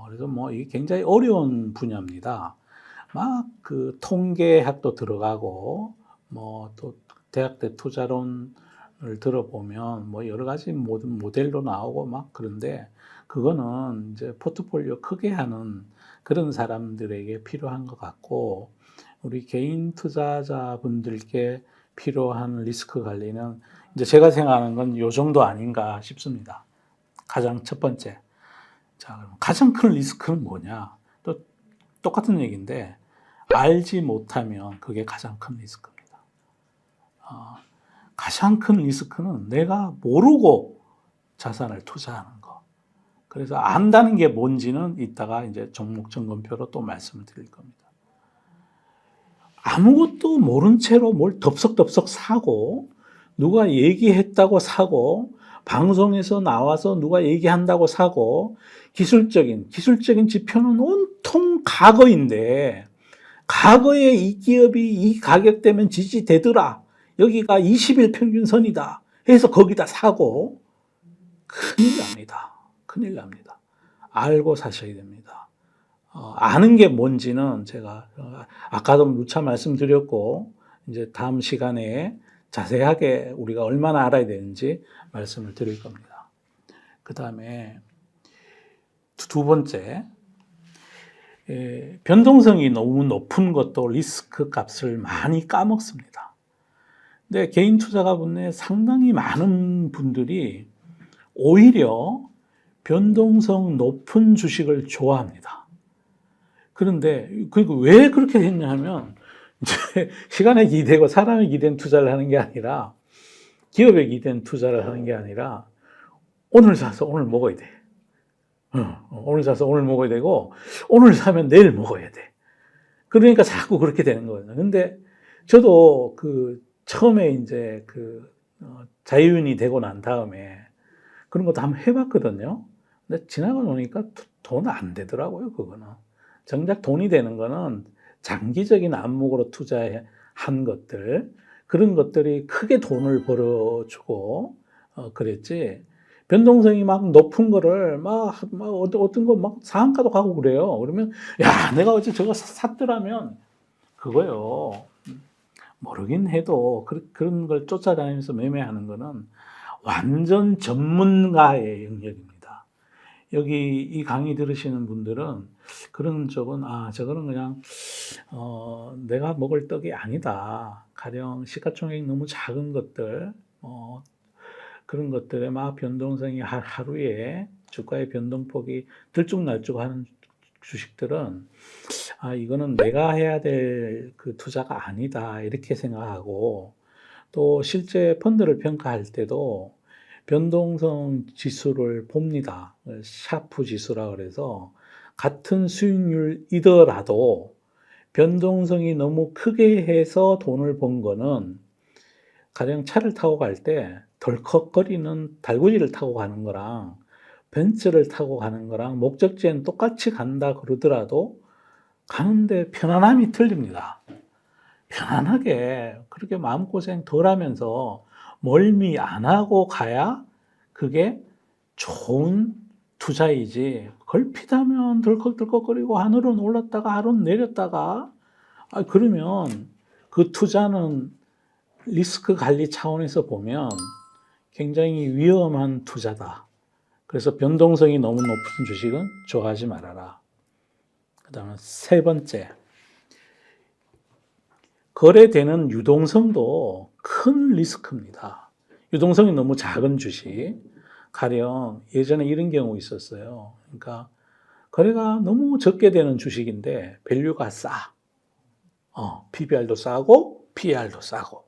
그래서 뭐 이게 굉장히 어려운 분야입니다. 막 그 통계학도 들어가고 뭐 또 대학 때 투자론을 들어보면 뭐 여러 가지 모델로 나오고 막 그런데 그거는 이제 포트폴리오 크게 하는 그런 사람들에게 필요한 것 같고 우리 개인 투자자분들께 필요한 리스크 관리는 이제 제가 생각하는 건 요 정도 아닌가 싶습니다. 가장 첫 번째. 자, 그럼 가장 큰 리스크는 뭐냐? 또 똑같은 얘기인데 알지 못하면 그게 가장 큰 리스크입니다. 가장 큰 리스크는 내가 모르고 자산을 투자하는 거. 그래서 안다는 게 뭔지는 이따가 이제 종목 점검표로 또 말씀을 드릴 겁니다. 아무것도 모른 채로 뭘 덥석덥석 사고 누가 얘기했다고 사고 방송에서 나와서 누가 얘기한다고 사고 기술적인 지표는 온통 과거인데 과거에 이 기업이 이 가격대면 지지되더라. 여기가 20일 평균선이다. 해서 거기다 사고 큰일 납니다. 큰일 납니다. 알고 사셔야 됩니다. 아는 게 뭔지는 제가 아까도 누차 말씀드렸고 이제 다음 시간에 자세하게 우리가 얼마나 알아야 되는지 말씀을 드릴 겁니다. 그 다음에 두 번째, 변동성이 너무 높은 것도 리스크 값을 많이 까먹습니다. 근데 개인 투자가분에 상당히 많은 분들이 오히려 변동성 높은 주식을 좋아합니다. 그런데 왜 그렇게 됐냐 하면 이제 시간에 기대고 사람에 기댄 투자를 하는 게 아니라 기업에 기댄 투자를 하는 게 아니라 오늘 사서 오늘 먹어야 돼. 오늘 사서 오늘 먹어야 되고 오늘 사면 내일 먹어야 돼. 그러니까 자꾸 그렇게 되는 거예요. 근데 저도 처음에 이제 자유인이 되고 난 다음에 그런 것도 한번 해봤거든요. 근데 지나고 나니까 돈 안 되더라고요, 그거는. 정작 돈이 되는 거는 장기적인 안목으로 투자한 것들, 그런 것들이 크게 돈을 벌어주고, 그랬지. 변동성이 막 높은 거를 어떤 거 막 상한가도 가고 그래요. 그러면, 야, 내가 어제 저거 샀더라면, 그거요. 모르긴 해도 그런 걸 쫓아다니면서 매매하는 거는 완전 전문가의 영역입니다. 여기 이 강의 들으시는 분들은 그런 쪽은 저거는 그냥 내가 먹을 떡이 아니다. 가령 시가총액 너무 작은 것들 그런 것들에 막 변동성이 하루에 주가의 변동폭이 들쭉날쭉하는 주식들은 이거는 내가 해야 될 그 투자가 아니다 이렇게 생각하고 또 실제 펀드를 평가할 때도 변동성 지수를 봅니다. 샤프 지수라 그래서 같은 수익률이더라도 변동성이 너무 크게 해서 돈을 번 거는 가령 차를 타고 갈 때 덜컥거리는 달구지를 타고 가는 거랑 벤츠를 타고 가는 거랑 목적지에는 똑같이 간다 그러더라도 가는데 편안함이 틀립니다. 편안하게 그렇게 마음고생 덜 하면서 멀미 안 하고 가야 그게 좋은 투자이지. 걸핏하면 덜컥덜컥거리고 하늘은 올랐다가 하늘은 내렸다가 그러면 그 투자는 리스크 관리 차원에서 보면 굉장히 위험한 투자다. 그래서 변동성이 너무 높은 주식은 좋아하지 말아라. 그 다음에 세 번째, 거래되는 유동성도 큰 리스크입니다. 유동성이 너무 작은 주식, 가령 예전에 이런 경우 있었어요. 그러니까 거래가 너무 적게 되는 주식인데 밸류가 싸. PBR도 싸고 PER도 싸고.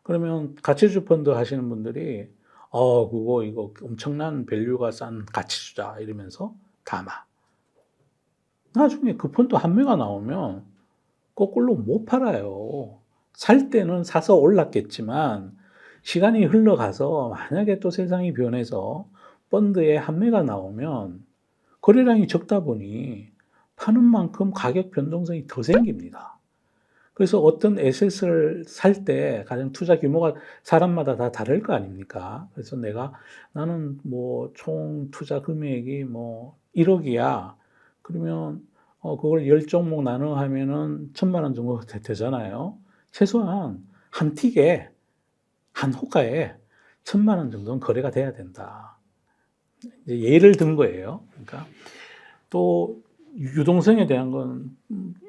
그러면 가치주주 펀드 하시는 분들이 이거 엄청난 밸류가 싼 가치주다 이러면서 담아. 나중에 그 펀드 한매가 나오면 거꾸로 못 팔아요. 살 때는 사서 올랐겠지만 시간이 흘러가서 만약에 또 세상이 변해서 펀드에 한매가 나오면 거래량이 적다 보니 파는 만큼 가격 변동성이 더 생깁니다. 그래서 어떤 에셋을 살 때 가장 투자 규모가 사람마다 다 다를 거 아닙니까? 그래서 나는 뭐 총 투자 금액이 뭐 1억이야. 그러면 그걸 10종목 나눠 하면은 1,000만 원 정도 되잖아요. 최소한 한 틱에, 한 호가에 1,000만 원 정도는 거래가 돼야 된다. 이제 예를 든 거예요. 그러니까 또 유동성에 대한 건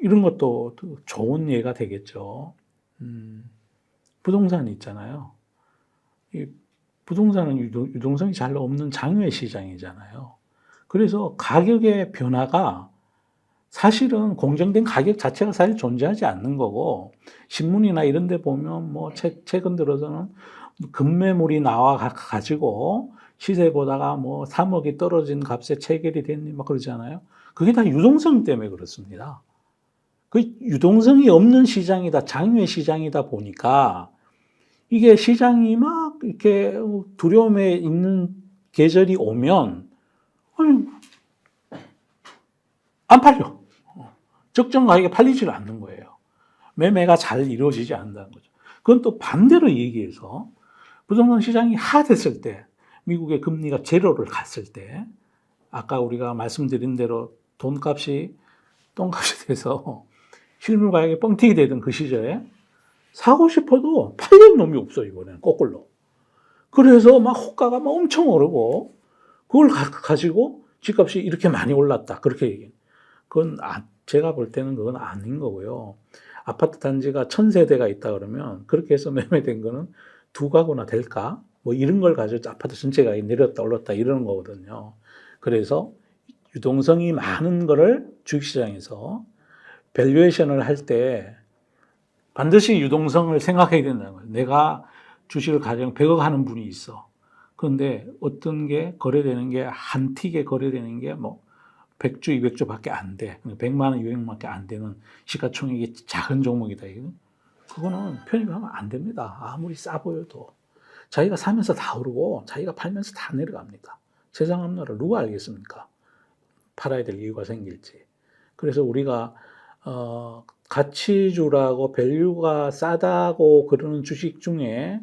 이런 것도 좋은 예가 되겠죠. 부동산이 있잖아요. 이 부동산은 유동성이 잘 없는 장외 시장이잖아요. 그래서 가격의 변화가 사실은 공정된 가격 자체가 사실 존재하지 않는 거고, 신문이나 이런 데 보면 뭐 최근 들어서는 급매물이 나와 가지고 시세 보다가 뭐 3억이 떨어진 값에 체결이 됐니 막 그러잖아요. 그게 다 유동성 때문에 그렇습니다. 그 유동성이 없는 시장이다, 장외 시장이다 보니까 이게 시장이 막 이렇게 두려움에 있는 계절이 오면 안 팔려. 적정 가격에 팔리질 않는 거예요. 매매가 잘 이루어지지 않는다는 거죠. 그건 또 반대로 얘기해서 부동산 시장이 하됐을 때, 미국의 금리가 제로를 갔을 때, 아까 우리가 말씀드린 대로 돈값이 똥값이 돼서 실물 가격이 뻥튀기 되던 그 시절에 사고 싶어도 팔려는 놈이 없어, 이번에는 거꾸로. 그래서 막 호가가 막 엄청 오르고 그걸 가지고 집값이 이렇게 많이 올랐다. 그렇게 얘기해요. 그건 제가 볼 때는 그건 아닌 거고요. 아파트 단지가 1,000세대가 있다 그러면 그렇게 해서 매매된 거는 2가구나 될까? 뭐 이런 걸 가지고 아파트 전체가 내렸다 올랐다 이러는 거거든요. 그래서 유동성이 많은 거를 주식시장에서 밸류에이션을 할 때 반드시 유동성을 생각해야 된다는 거예요. 내가 주식을 가령 100억 하는 분이 있어. 그런데 어떤 게 거래되는 게 한 틱에 거래되는 게 뭐 100주, 200주밖에 안 돼. 100만 원, 200만밖에 안 되는 시가총액이 작은 종목이다. 그거는 편입하면 안 됩니다. 아무리 싸 보여도. 자기가 사면서 다 오르고 자기가 팔면서 다 내려갑니다. 세상 앞날을 누가 알겠습니까? 팔아야 될 이유가 생길지. 그래서 우리가 가치주라고 밸류가 싸다고 그러는 주식 중에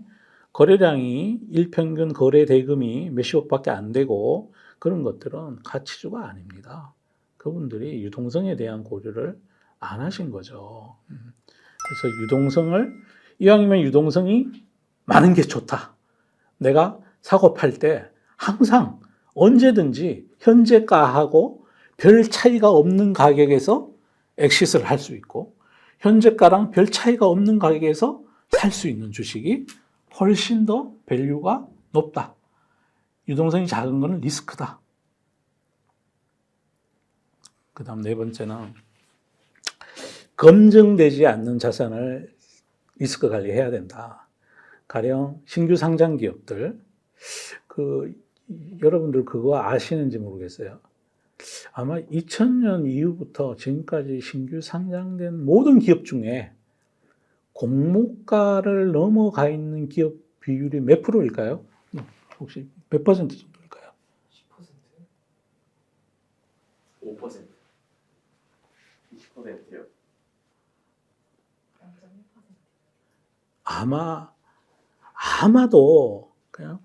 거래량이 일평균 거래 대금이 몇십억밖에 안 되고 그런 것들은 가치주가 아닙니다. 그분들이 유동성에 대한 고려를 안 하신 거죠. 그래서 유동성을 이왕이면 유동성이 많은 게 좋다. 내가 사고 팔 때 항상 언제든지 현재가하고 별 차이가 없는 가격에서 엑시스를 할 수 있고 현재가랑 별 차이가 없는 가격에서 살 수 있는 주식이 훨씬 더 밸류가 높다. 유동성이 작은 것은 리스크다. 그 다음 네 번째는 검증되지 않는 자산을 리스크 관리해야 된다. 가령 신규 상장 기업들, 여러분들 그거 아시는지 모르겠어요. 아마 2000년 이후부터 지금까지 신규 상장된 모든 기업 중에 공모가를 넘어가 있는 기업 비율이 몇 프로일까요? 혹시 몇 퍼센트 정도일까요? 10%? 5%. 20%요. 아마도 그냥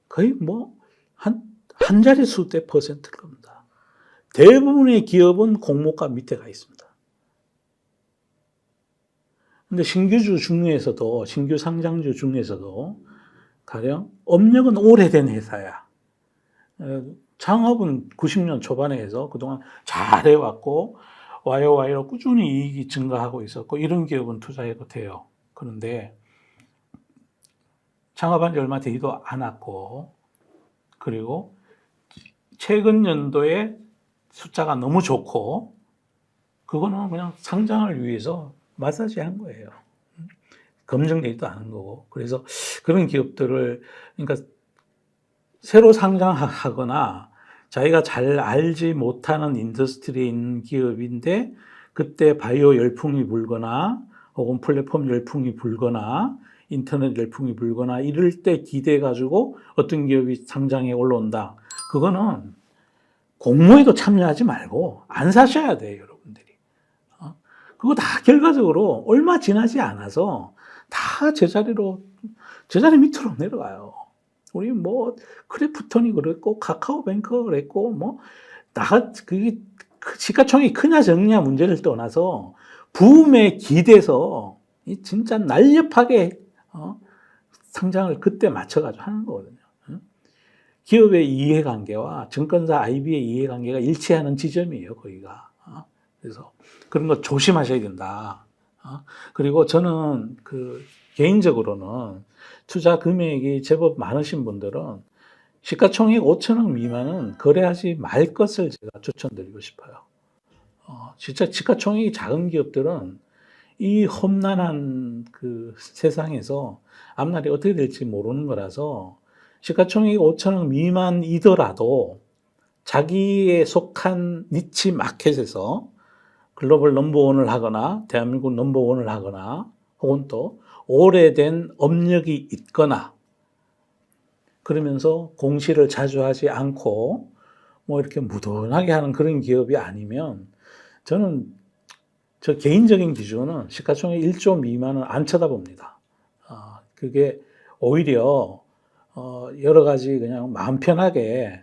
거의 뭐 한 자릿수 대 퍼센트일 겁니다. 대부분의 기업은 공모가 밑에 가 있습니다. 근데 신규주 중에서도, 신규 상장주 중에서도 가령 업력은 오래된 회사야. 창업은 90년 초반에 해서 그동안 잘해왔고 와이어와이로 꾸준히 이익이 증가하고 있었고 이런 기업은 투자해도 돼요. 그런데 창업한 지 얼마 되지도 않았고 그리고 최근 연도에 숫자가 너무 좋고 그거는 그냥 상장을 위해서 마사지 한 거예요. 검증되지도 않은 거고. 그래서 그런 기업들을, 그러니까 새로 상장하거나 자기가 잘 알지 못하는 인더스트리에 있는 기업인데 그때 바이오 열풍이 불거나 혹은 플랫폼 열풍이 불거나 인터넷 열풍이 불거나 이럴 때 기대해가지고 어떤 기업이 상장에 올라온다. 그거는 공모에도 참여하지 말고 안 사셔야 돼요, 여러분들이. 그거 다 결과적으로 얼마 지나지 않아서 다 제자리 밑으로 내려가요. 우리 뭐 크래프톤이 그랬고 카카오뱅크가 그랬고 뭐 그게 시가총액이 크냐 적냐 문제를 떠나서 붐에 기대서 진짜 날렵하게 상장을 그때 맞춰가지고 하는 거거든요. 기업의 이해관계와 증권사 IB의 이해관계가 일치하는 지점이에요, 거기가. 그래서 그런 거 조심하셔야 된다. 그리고 저는 개인적으로는 투자 금액이 제법 많으신 분들은 시가총액 5천억 미만은 거래하지 말 것을 제가 추천드리고 싶어요. 진짜 시가총액이 작은 기업들은 이 험난한 세상에서 앞날이 어떻게 될지 모르는 거라서 시가총액이 5천억 미만이더라도 자기에 속한 니치 마켓에서 글로벌 넘버원을 하거나 대한민국 넘버원을 하거나 혹은 또 오래된 업력이 있거나 그러면서 공시를 자주 하지 않고 뭐 이렇게 무던하게 하는 그런 기업이 아니면 저는 저 개인적인 기준은 시가총액 1조 미만은 안 쳐다봅니다. 그게 오히려 여러 가지 그냥 마음 편하게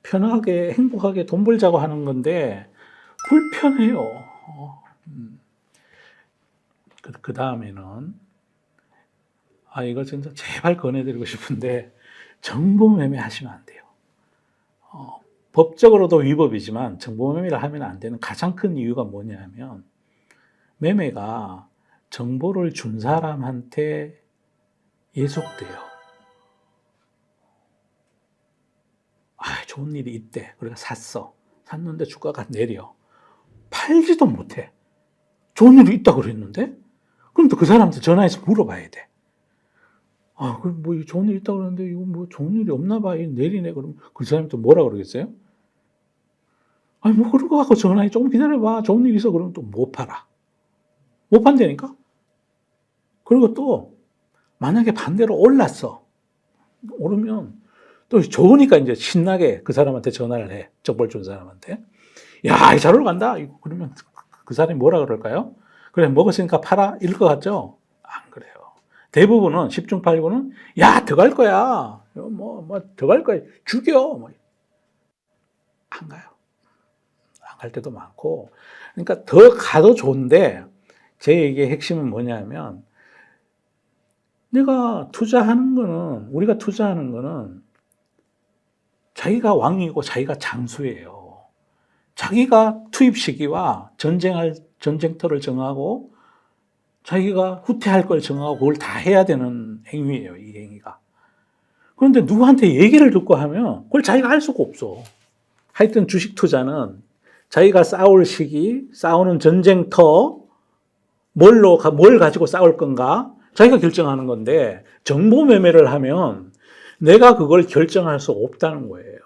편하게 행복하게 돈 벌자고 하는 건데 불편해요. 그 다음에는 이거 진짜 제발 권해드리고 싶은데 정보매매 하시면 안 돼요. 법적으로도 위법이지만 정보매매를 하면 안 되는 가장 큰 이유가 뭐냐면 매매가 정보를 준 사람한테 예속돼요. 좋은 일이 있대. 그래서 샀는데 주가가 내려. 팔지도 못해. 좋은 일이 있다 그랬는데? 그럼 또 그 사람한테 전화해서 물어봐야 돼. 뭐 좋은 일이 있다 그러는데 이거 뭐 좋은 일이 없나 봐. 내리네. 그럼 그 사람이 또 뭐라 그러겠어요? 뭐 그런 거 갖고 전화해. 조금 기다려봐. 좋은 일 있어. 그러면 또 못 팔아. 못 판다니까? 그리고 또 만약에 반대로 올랐어. 오르면 또 좋으니까 이제 신나게 그 사람한테 전화를 해. 정보를 준 사람한테. 야, 잘 올라간다. 그러면 그 사람이 뭐라 그럴까요? 그래, 먹었으니까 팔아. 이럴 것 같죠? 안 그래요. 대부분은 10중 8구는 야, 더 갈 거야. 더 갈 거야. 죽여. 안 가요. 안 갈 때도 많고. 그러니까 더 가도 좋은데 제 얘기의 핵심은 뭐냐면 우리가 투자하는 거는 자기가 왕이고 자기가 장수예요. 자기가 투입 시기와 전쟁터를 정하고 자기가 후퇴할 걸 정하고 그걸 다 해야 되는 행위예요, 이 행위가. 그런데 누구한테 얘기를 듣고 하면 그걸 자기가 할 수가 없어. 하여튼 주식 투자는 자기가 싸울 시기, 싸우는 전쟁터, 뭘 가지고 싸울 건가 자기가 결정하는 건데 정보 매매를 하면 내가 그걸 결정할 수 없다는 거예요.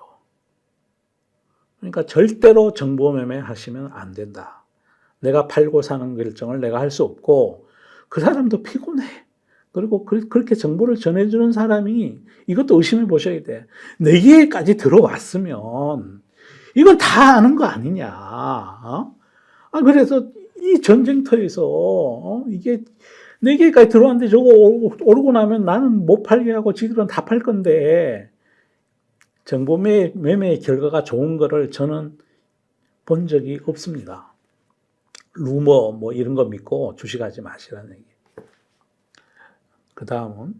그러니까 절대로 정보매매 하시면 안 된다. 내가 팔고 사는 결정을 내가 할 수 없고 그 사람도 피곤해. 그리고 그렇게 정보를 전해주는 사람이 이것도 의심해 보셔야 돼. 내게까지 들어왔으면 이건 다 아는 거 아니냐. 그래서 이 전쟁터에서 이게 내게까지 들어왔는데 저거 오르고 나면 나는 못 팔게 하고 지들은 다 팔 건데 정보 매매의 결과가 좋은 거를 저는 본 적이 없습니다. 루머 뭐 이런 거 믿고 주식하지 마시라는 얘기. 그 다음은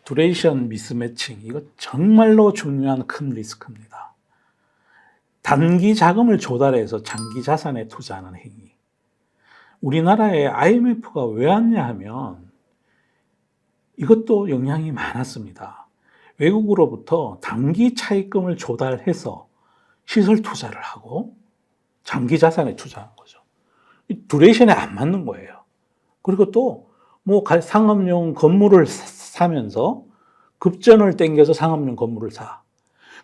두레이션 미스매칭. 이거 정말로 중요한 큰 리스크입니다. 단기 자금을 조달해서 장기 자산에 투자하는 행위. 우리나라에 IMF가 왜 왔냐 하면 이것도 영향이 많았습니다. 외국으로부터 단기 차입금을 조달해서 시설 투자를 하고 장기 자산에 투자하는 거죠. 두레이션에 안 맞는 거예요. 그리고 또 뭐 상업용 건물을 사면서 급전을 땡겨서 상업용 건물을 사.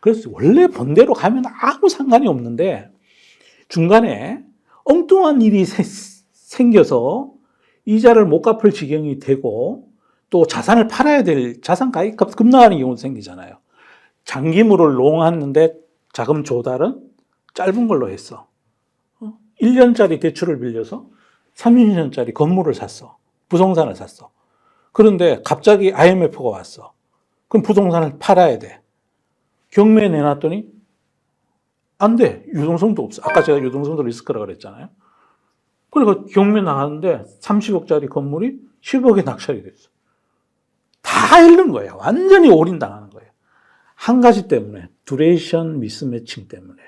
그래서 원래 본대로 가면 아무 상관이 없는데 중간에 엉뚱한 일이 생겨서 이자를 못 갚을 지경이 되고 또 자산을 팔아야 될 자산가액이 급나가는 경우도 생기잖아요. 장기물을 롱했는데 자금 조달은 짧은 걸로 했어. 1년짜리 대출을 빌려서 30년짜리 건물을 샀어. 부동산을 샀어. 그런데 갑자기 IMF가 왔어. 그럼 부동산을 팔아야 돼. 경매에 내놨더니 안 돼. 유동성도 없어. 아까 제가 유동성도 리스크라고 그랬잖아요. 그러니까 경매 나갔는데 30억짜리 건물이 10억에 낙찰이 됐어. 다 잃는 거예요. 완전히 올인당하는 거예요. 한 가지 때문에, 두레이션 미스매칭 때문에.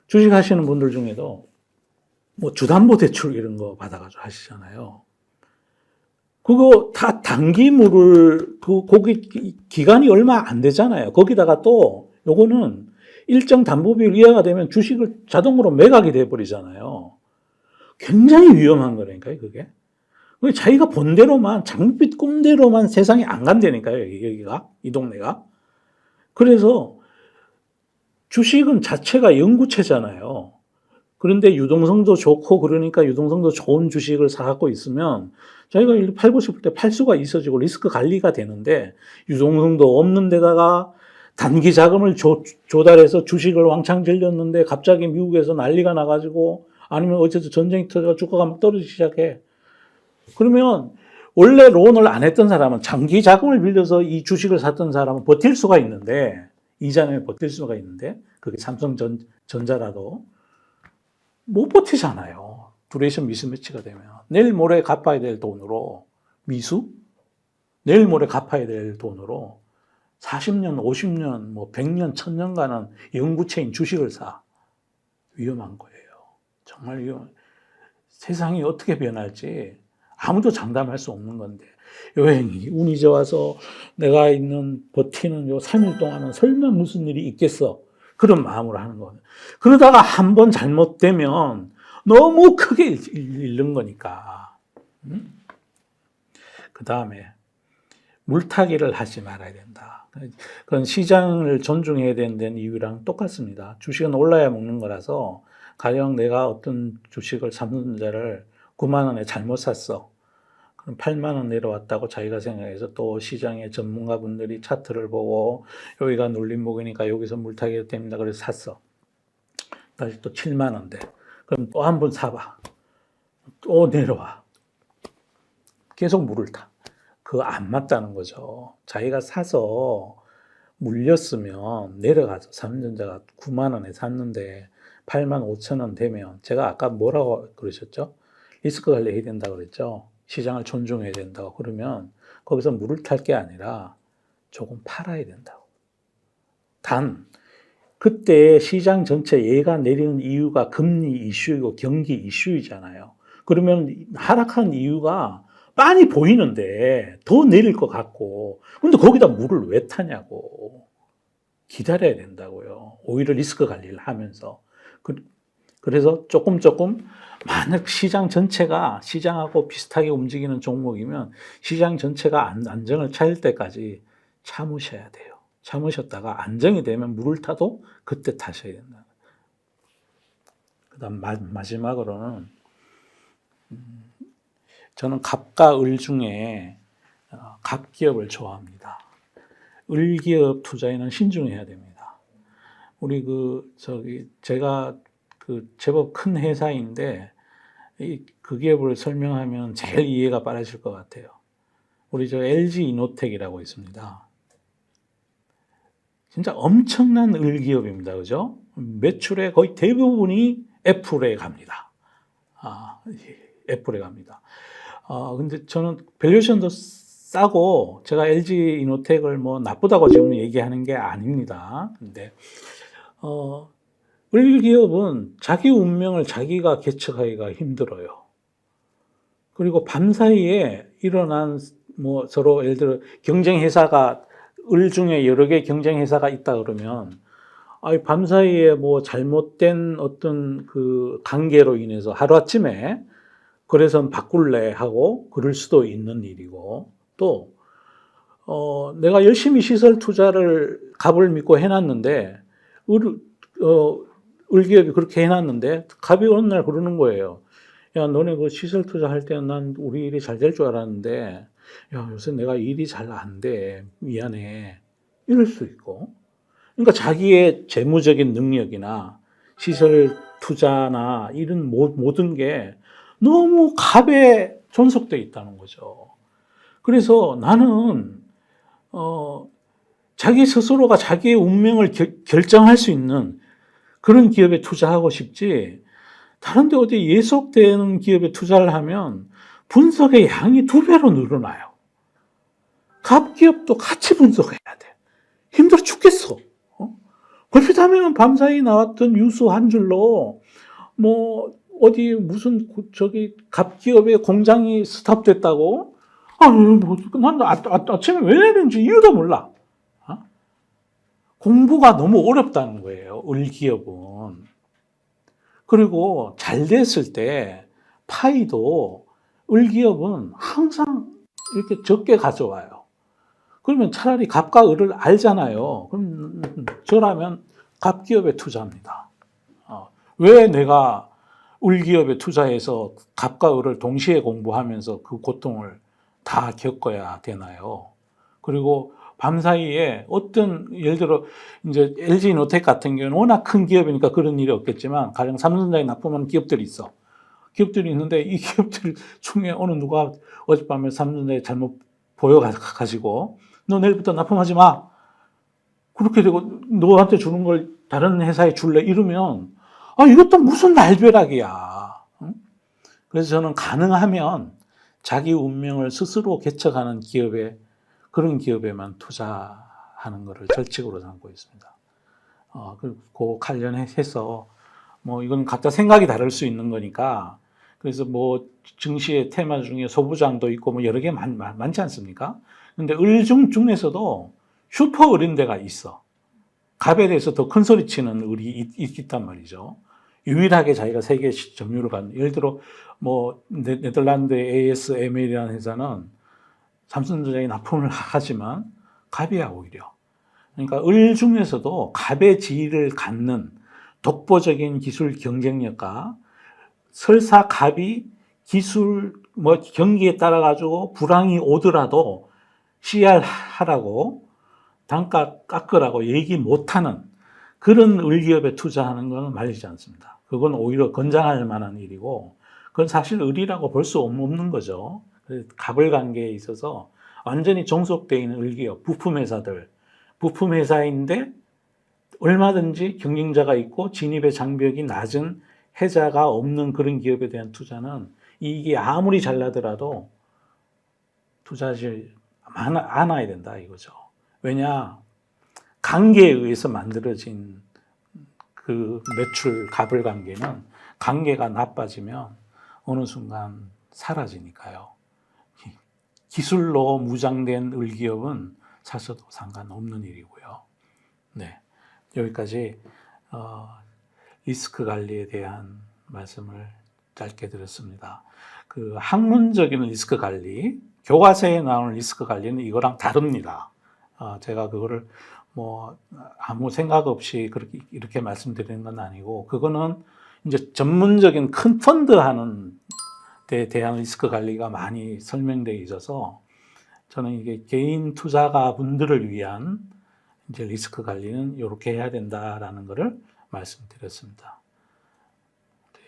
주식하시는 분들 중에도 뭐 주담보대출 이런 거 받아가지고 하시잖아요. 그거 다 단기물을, 거기 기간이 얼마 안 되잖아요. 거기다가 또 요거는 일정 담보비율 이하가 되면 주식을 자동으로 매각이 돼버리잖아요. 굉장히 위험한 거라니까요, 그게. 자기가 본 대로만, 장밋빛 꿈대로만 세상에 안 간다니까요, 여기가, 이 동네가. 그래서 주식은 자체가 영구채잖아요. 그런데 유동성도 좋고 그러니까 유동성도 좋은 주식을 사갖고 있으면 자기가 팔고 싶을 때 팔 수가 있어지고 리스크 관리가 되는데 유동성도 없는 데다가 단기 자금을 조달해서 주식을 왕창 들렸는데 갑자기 미국에서 난리가 나가지고 아니면 어쨌든 전쟁이 터져서 주가가 막 떨어지기 시작해. 그러면 원래 론을 안 했던 사람은 장기 자금을 빌려서 이 주식을 샀던 사람은 버틸 수가 있는데 이자 내에 버틸 수가 있는데 그게 삼성전자라도 못 버티잖아요. 두레이션 미스매치가 되면. 내일 모레 갚아야 될 돈으로 미수? 내일 모레 갚아야 될 돈으로 40년, 50년, 뭐 100년, 1000년간은 영구채인 주식을 사. 위험한 거예요. 정말 위험. 세상이 어떻게 변할지 아무도 장담할 수 없는 건데 여행이 운이 좋아서 내가 있는 버티는 요 3일 동안은 설마 무슨 일이 있겠어. 그런 마음으로 하는 거예요. 그러다가 한 번 잘못되면 너무 크게 잃는 거니까. 그 다음에 물타기를 하지 말아야 된다. 그건 시장을 존중해야 된다는 이유랑 똑같습니다. 주식은 올라야 먹는 거라서 가령 내가 어떤 주식을 삼성전자를 9만 원에 잘못 샀어. 그럼 8만 원 내려왔다고 자기가 생각해서 또 시장의 전문가분들이 차트를 보고 여기가 눌림목이니까 여기서 물타기가 됩니다. 그래서 샀어. 다시 또 7만 원대. 그럼 또 한 번 사봐. 또 내려와. 계속 물을 타. 그거 안 맞다는 거죠. 자기가 사서 물렸으면 내려가서 삼성전자가 9만 원에 샀는데 8만 5천 원 되면 제가 아까 뭐라고 그러셨죠? 리스크 관리해야 된다고 그랬죠? 시장을 존중해야 된다고. 그러면 거기서 물을 탈 게 아니라 조금 팔아야 된다고. 단 그때 시장 전체 얘가 내리는 이유가 금리 이슈이고 경기 이슈이잖아요. 그러면 하락한 이유가 빤히 보이는데 더 내릴 것 같고 근데 거기다 물을 왜 타냐고. 기다려야 된다고요. 오히려 리스크 관리를 하면서. 그래서 조금 만약 시장 전체가 시장하고 비슷하게 움직이는 종목이면 시장 전체가 안정을 찾을 때까지 참으셔야 돼요. 참으셨다가 안정이 되면 물을 타도 그때 타셔야 된다. 그다음 마지막으로는 저는 갑과 을 중에 갑기업을 좋아합니다. 을기업 투자에는 신중해야 됩니다. 우리 제가 제법 큰 회사인데 그 기업을 설명하면 제일 이해가 빠르실 것 같아요. 우리 LG 이노텍이라고 있습니다. 진짜 엄청난 을기업입니다. 그죠? 매출의 거의 대부분이 애플에 갑니다. 애플에 갑니다. 근데 저는 밸류에이션도 싸고 제가 LG 이노텍을 뭐 나쁘다고 지금 얘기하는 게 아닙니다. 근데 을기업은 자기 운명을 자기가 개척하기가 힘들어요. 그리고 밤사이에 일어난 뭐 서로 예를 들어 경쟁 회사가 을 중에 여러 개 경쟁 회사가 있다 그러면 밤사이에 뭐 잘못된 어떤 그 관계로 인해서 하루아침에 그래서 바꿀래 하고 그럴 수도 있는 일이고 또 내가 열심히 시설 투자를 갑을 믿고 해놨는데 을기업이 그렇게 해놨는데 갑이 어느 날 그러는 거예요. 야, 너네 그 시설 투자할 때는 난 우리 일이 잘 될 줄 알았는데 야, 요새 내가 일이 잘 안 돼. 미안해. 이럴 수 있고. 그러니까 자기의 재무적인 능력이나 시설 투자나 이런 모든 게 너무 갑에 존속되어 있다는 거죠. 그래서 나는 자기 스스로가 자기의 운명을 결정할 수 있는 그런 기업에 투자하고 싶지 다른 데 어디 예속되는 기업에 투자를 하면 분석의 양이 2배로 늘어나요. 갑기업도 같이 분석해야 돼. 힘들어 죽겠어. 걸핏하면 밤사이 나왔던 뉴스 한 줄로 뭐 어디 무슨 갑기업의 공장이 스탑됐다고? 난 아침에 왜 내는지 이유도 몰라. 공부가 너무 어렵다는 거예요. 을기업은. 그리고 잘 됐을 때 파이도 을기업은 항상 이렇게 적게 가져와요. 그러면 차라리 갑과 을을 알잖아요. 그럼 저라면 갑기업에 투자합니다. 왜 내가 을기업에 투자해서 갑과 을을 동시에 공부하면서 그 고통을 다 겪어야 되나요? 그리고 밤사이에 예를 들어, 이제 LG노텍 같은 경우는 워낙 큰 기업이니까 그런 일이 없겠지만, 가령 삼성전자에 납품하는 기업들이 있어. 기업들이 있는데, 이 기업들 중에 어느 누가 어젯밤에 삼성전자에 잘못 보여가지고, 너 내일부터 납품하지 마. 그렇게 되고, 너한테 주는 걸 다른 회사에 줄래? 이러면, 이것도 무슨 날벼락이야. 그래서 저는 가능하면 자기 운명을 스스로 개척하는 그런 기업에만 투자하는 것을 절칙으로 삼고 있습니다. 그리고 관련해서 뭐 이건 각자 생각이 다를 수 있는 거니까 그래서 뭐 증시의 테마 중에 소부장도 있고 뭐 여러 개 많지 않습니까? 근데 을중 중에서도 슈퍼 을인 데가 있어. 갑에 대해서 더 큰 소리 치는 을이 있단 말이죠. 유일하게 자기가 세계 점유율을 갖는, 예를 들어 뭐 네덜란드의 ASML이라는 회사는 삼성전자에 납품을 하지만 갑이야 오히려. 그러니까 을 중에서도 갑의 지위를 갖는 독보적인 기술 경쟁력과 설사 갑이 기술 뭐 경기에 따라 가지고 불황이 오더라도 CR 하라고 단가 깎으라고 얘기 못하는 그런 을기업에 투자하는 것은 말리지 않습니다. 그건 오히려 건장할 만한 일이고 그건 사실 을이라고 볼 수 없는 거죠. 갑을 관계에 있어서 완전히 종속되어 있는 을기업, 부품회사들, 부품회사인데 얼마든지 경쟁자가 있고 진입의 장벽이 낮은 해자가 없는 그런 기업에 대한 투자는 이게 아무리 잘 나더라도 투자하지 않아야 된다 이거죠. 왜냐? 관계에 의해서 만들어진 그 매출 갑을 관계는 관계가 나빠지면 어느 순간 사라지니까요. 기술로 무장된 을기업은 사셔도 상관없는 일이고요. 네, 여기까지 리스크 관리에 대한 말씀을 짧게 드렸습니다. 그 학문적인 리스크 관리, 교과서에 나오는 리스크 관리는 이거랑 다릅니다. 제가 그거를 뭐 아무 생각 없이 그렇게 이렇게 말씀드리는 건 아니고 그거는 이제 전문적인 큰 펀드 하는 데 대한 리스크 관리가 많이 설명되어 있어서 저는 이게 개인 투자가 분들을 위한 이제 리스크 관리는 이렇게 해야 된다라는 것을 말씀드렸습니다. 네.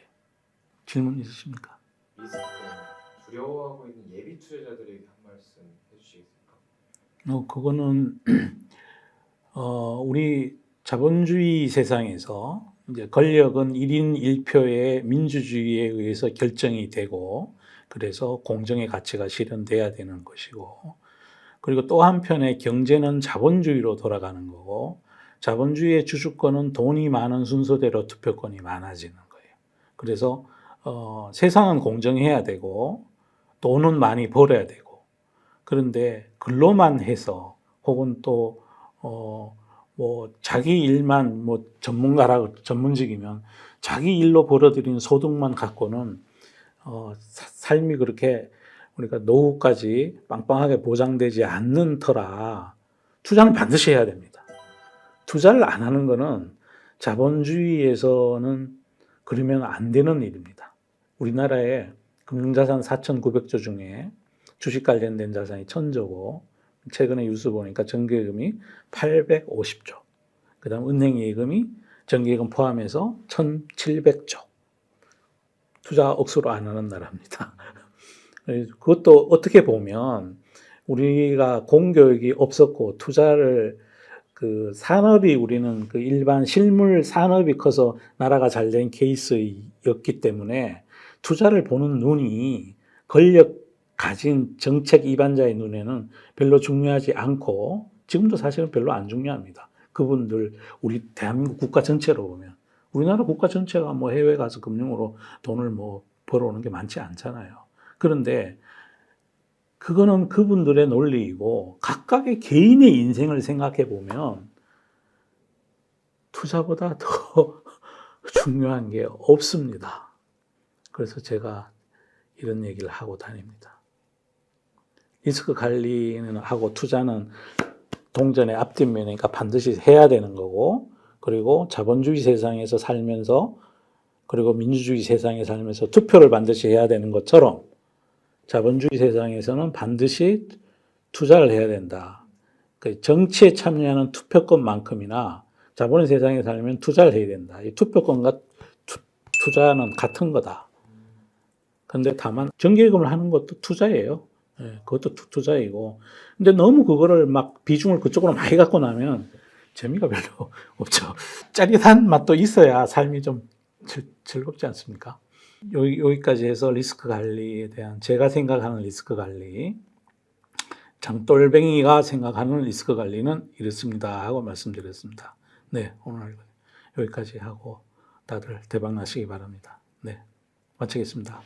질문 있으십니까? 리스크 두려워하고 있는 예비 투자자들에게 한 말씀 해주시겠습니까? 그거는 우리 자본주의 세상에서 이제 권력은 1인 1표의 민주주의에 의해서 결정이 되고 그래서 공정의 가치가 실현돼야 되는 것이고 그리고 또 한편에 경제는 자본주의로 돌아가는 거고 자본주의의 주주권은 돈이 많은 순서대로 투표권이 많아지는 거예요. 그래서 세상은 공정해야 되고 돈은 많이 벌어야 되고 그런데 글로만 해서 혹은 또 뭐 자기 일만 뭐 전문직이면 자기 일로 벌어들인 소득만 갖고는 삶이 그렇게 우리가 노후까지 빵빵하게 보장되지 않는 터라 투자는 반드시 해야 됩니다. 투자를 안 하는 거는 자본주의에서는 그러면 안 되는 일입니다. 우리나라에 금융자산 4,900조 중에 주식 관련된 자산이 1,000조고 최근에 뉴스 보니까 정기예금이 850조 그 다음 은행예금이 정기예금 포함해서 1,700조 투자 억수로 안 하는 나라입니다. 그것도 어떻게 보면 우리가 공교육이 없었고 투자를 그 산업이 우리는 그 일반 실물 산업이 커서 나라가 잘 된 케이스였기 때문에 투자를 보는 눈이 권력 가진 정책 이반자의 눈에는 별로 중요하지 않고 지금도 사실은 별로 안 중요합니다. 그분들 우리 대한민국 국가 전체로 보면 우리나라 국가 전체가 뭐 해외 가서 금융으로 돈을 뭐 벌어오는 게 많지 않잖아요. 그런데 그거는 그분들의 논리이고 각각의 개인의 인생을 생각해 보면 투자보다 더 중요한 게 없습니다. 그래서 제가 이런 얘기를 하고 다닙니다. 리스크 관리는 하고 투자는 동전의 앞뒷면이니까 반드시 해야 되는 거고 그리고 자본주의 세상에서 살면서 그리고 민주주의 세상에 살면서 투표를 반드시 해야 되는 것처럼 자본주의 세상에서는 반드시 투자를 해야 된다. 정치에 참여하는 투표권만큼이나 자본의 세상에 살면 투자를 해야 된다. 이 투표권과 투자는 같은 거다. 그런데 다만 정기예금을 하는 것도 투자예요. 네, 그것도 투자이고. 근데 너무 그거를 막 비중을 그쪽으로 많이 갖고 나면 재미가 별로 없죠. 짜릿한 맛도 있어야 삶이 좀 즐겁지 않습니까? 여기까지 해서 리스크 관리에 대한 제가 생각하는 리스크 관리, 장돌뱅이가 생각하는 리스크 관리는 이렇습니다 하고 말씀드렸습니다. 네, 오늘 여기까지 하고 다들 대박 나시기 바랍니다. 네, 마치겠습니다.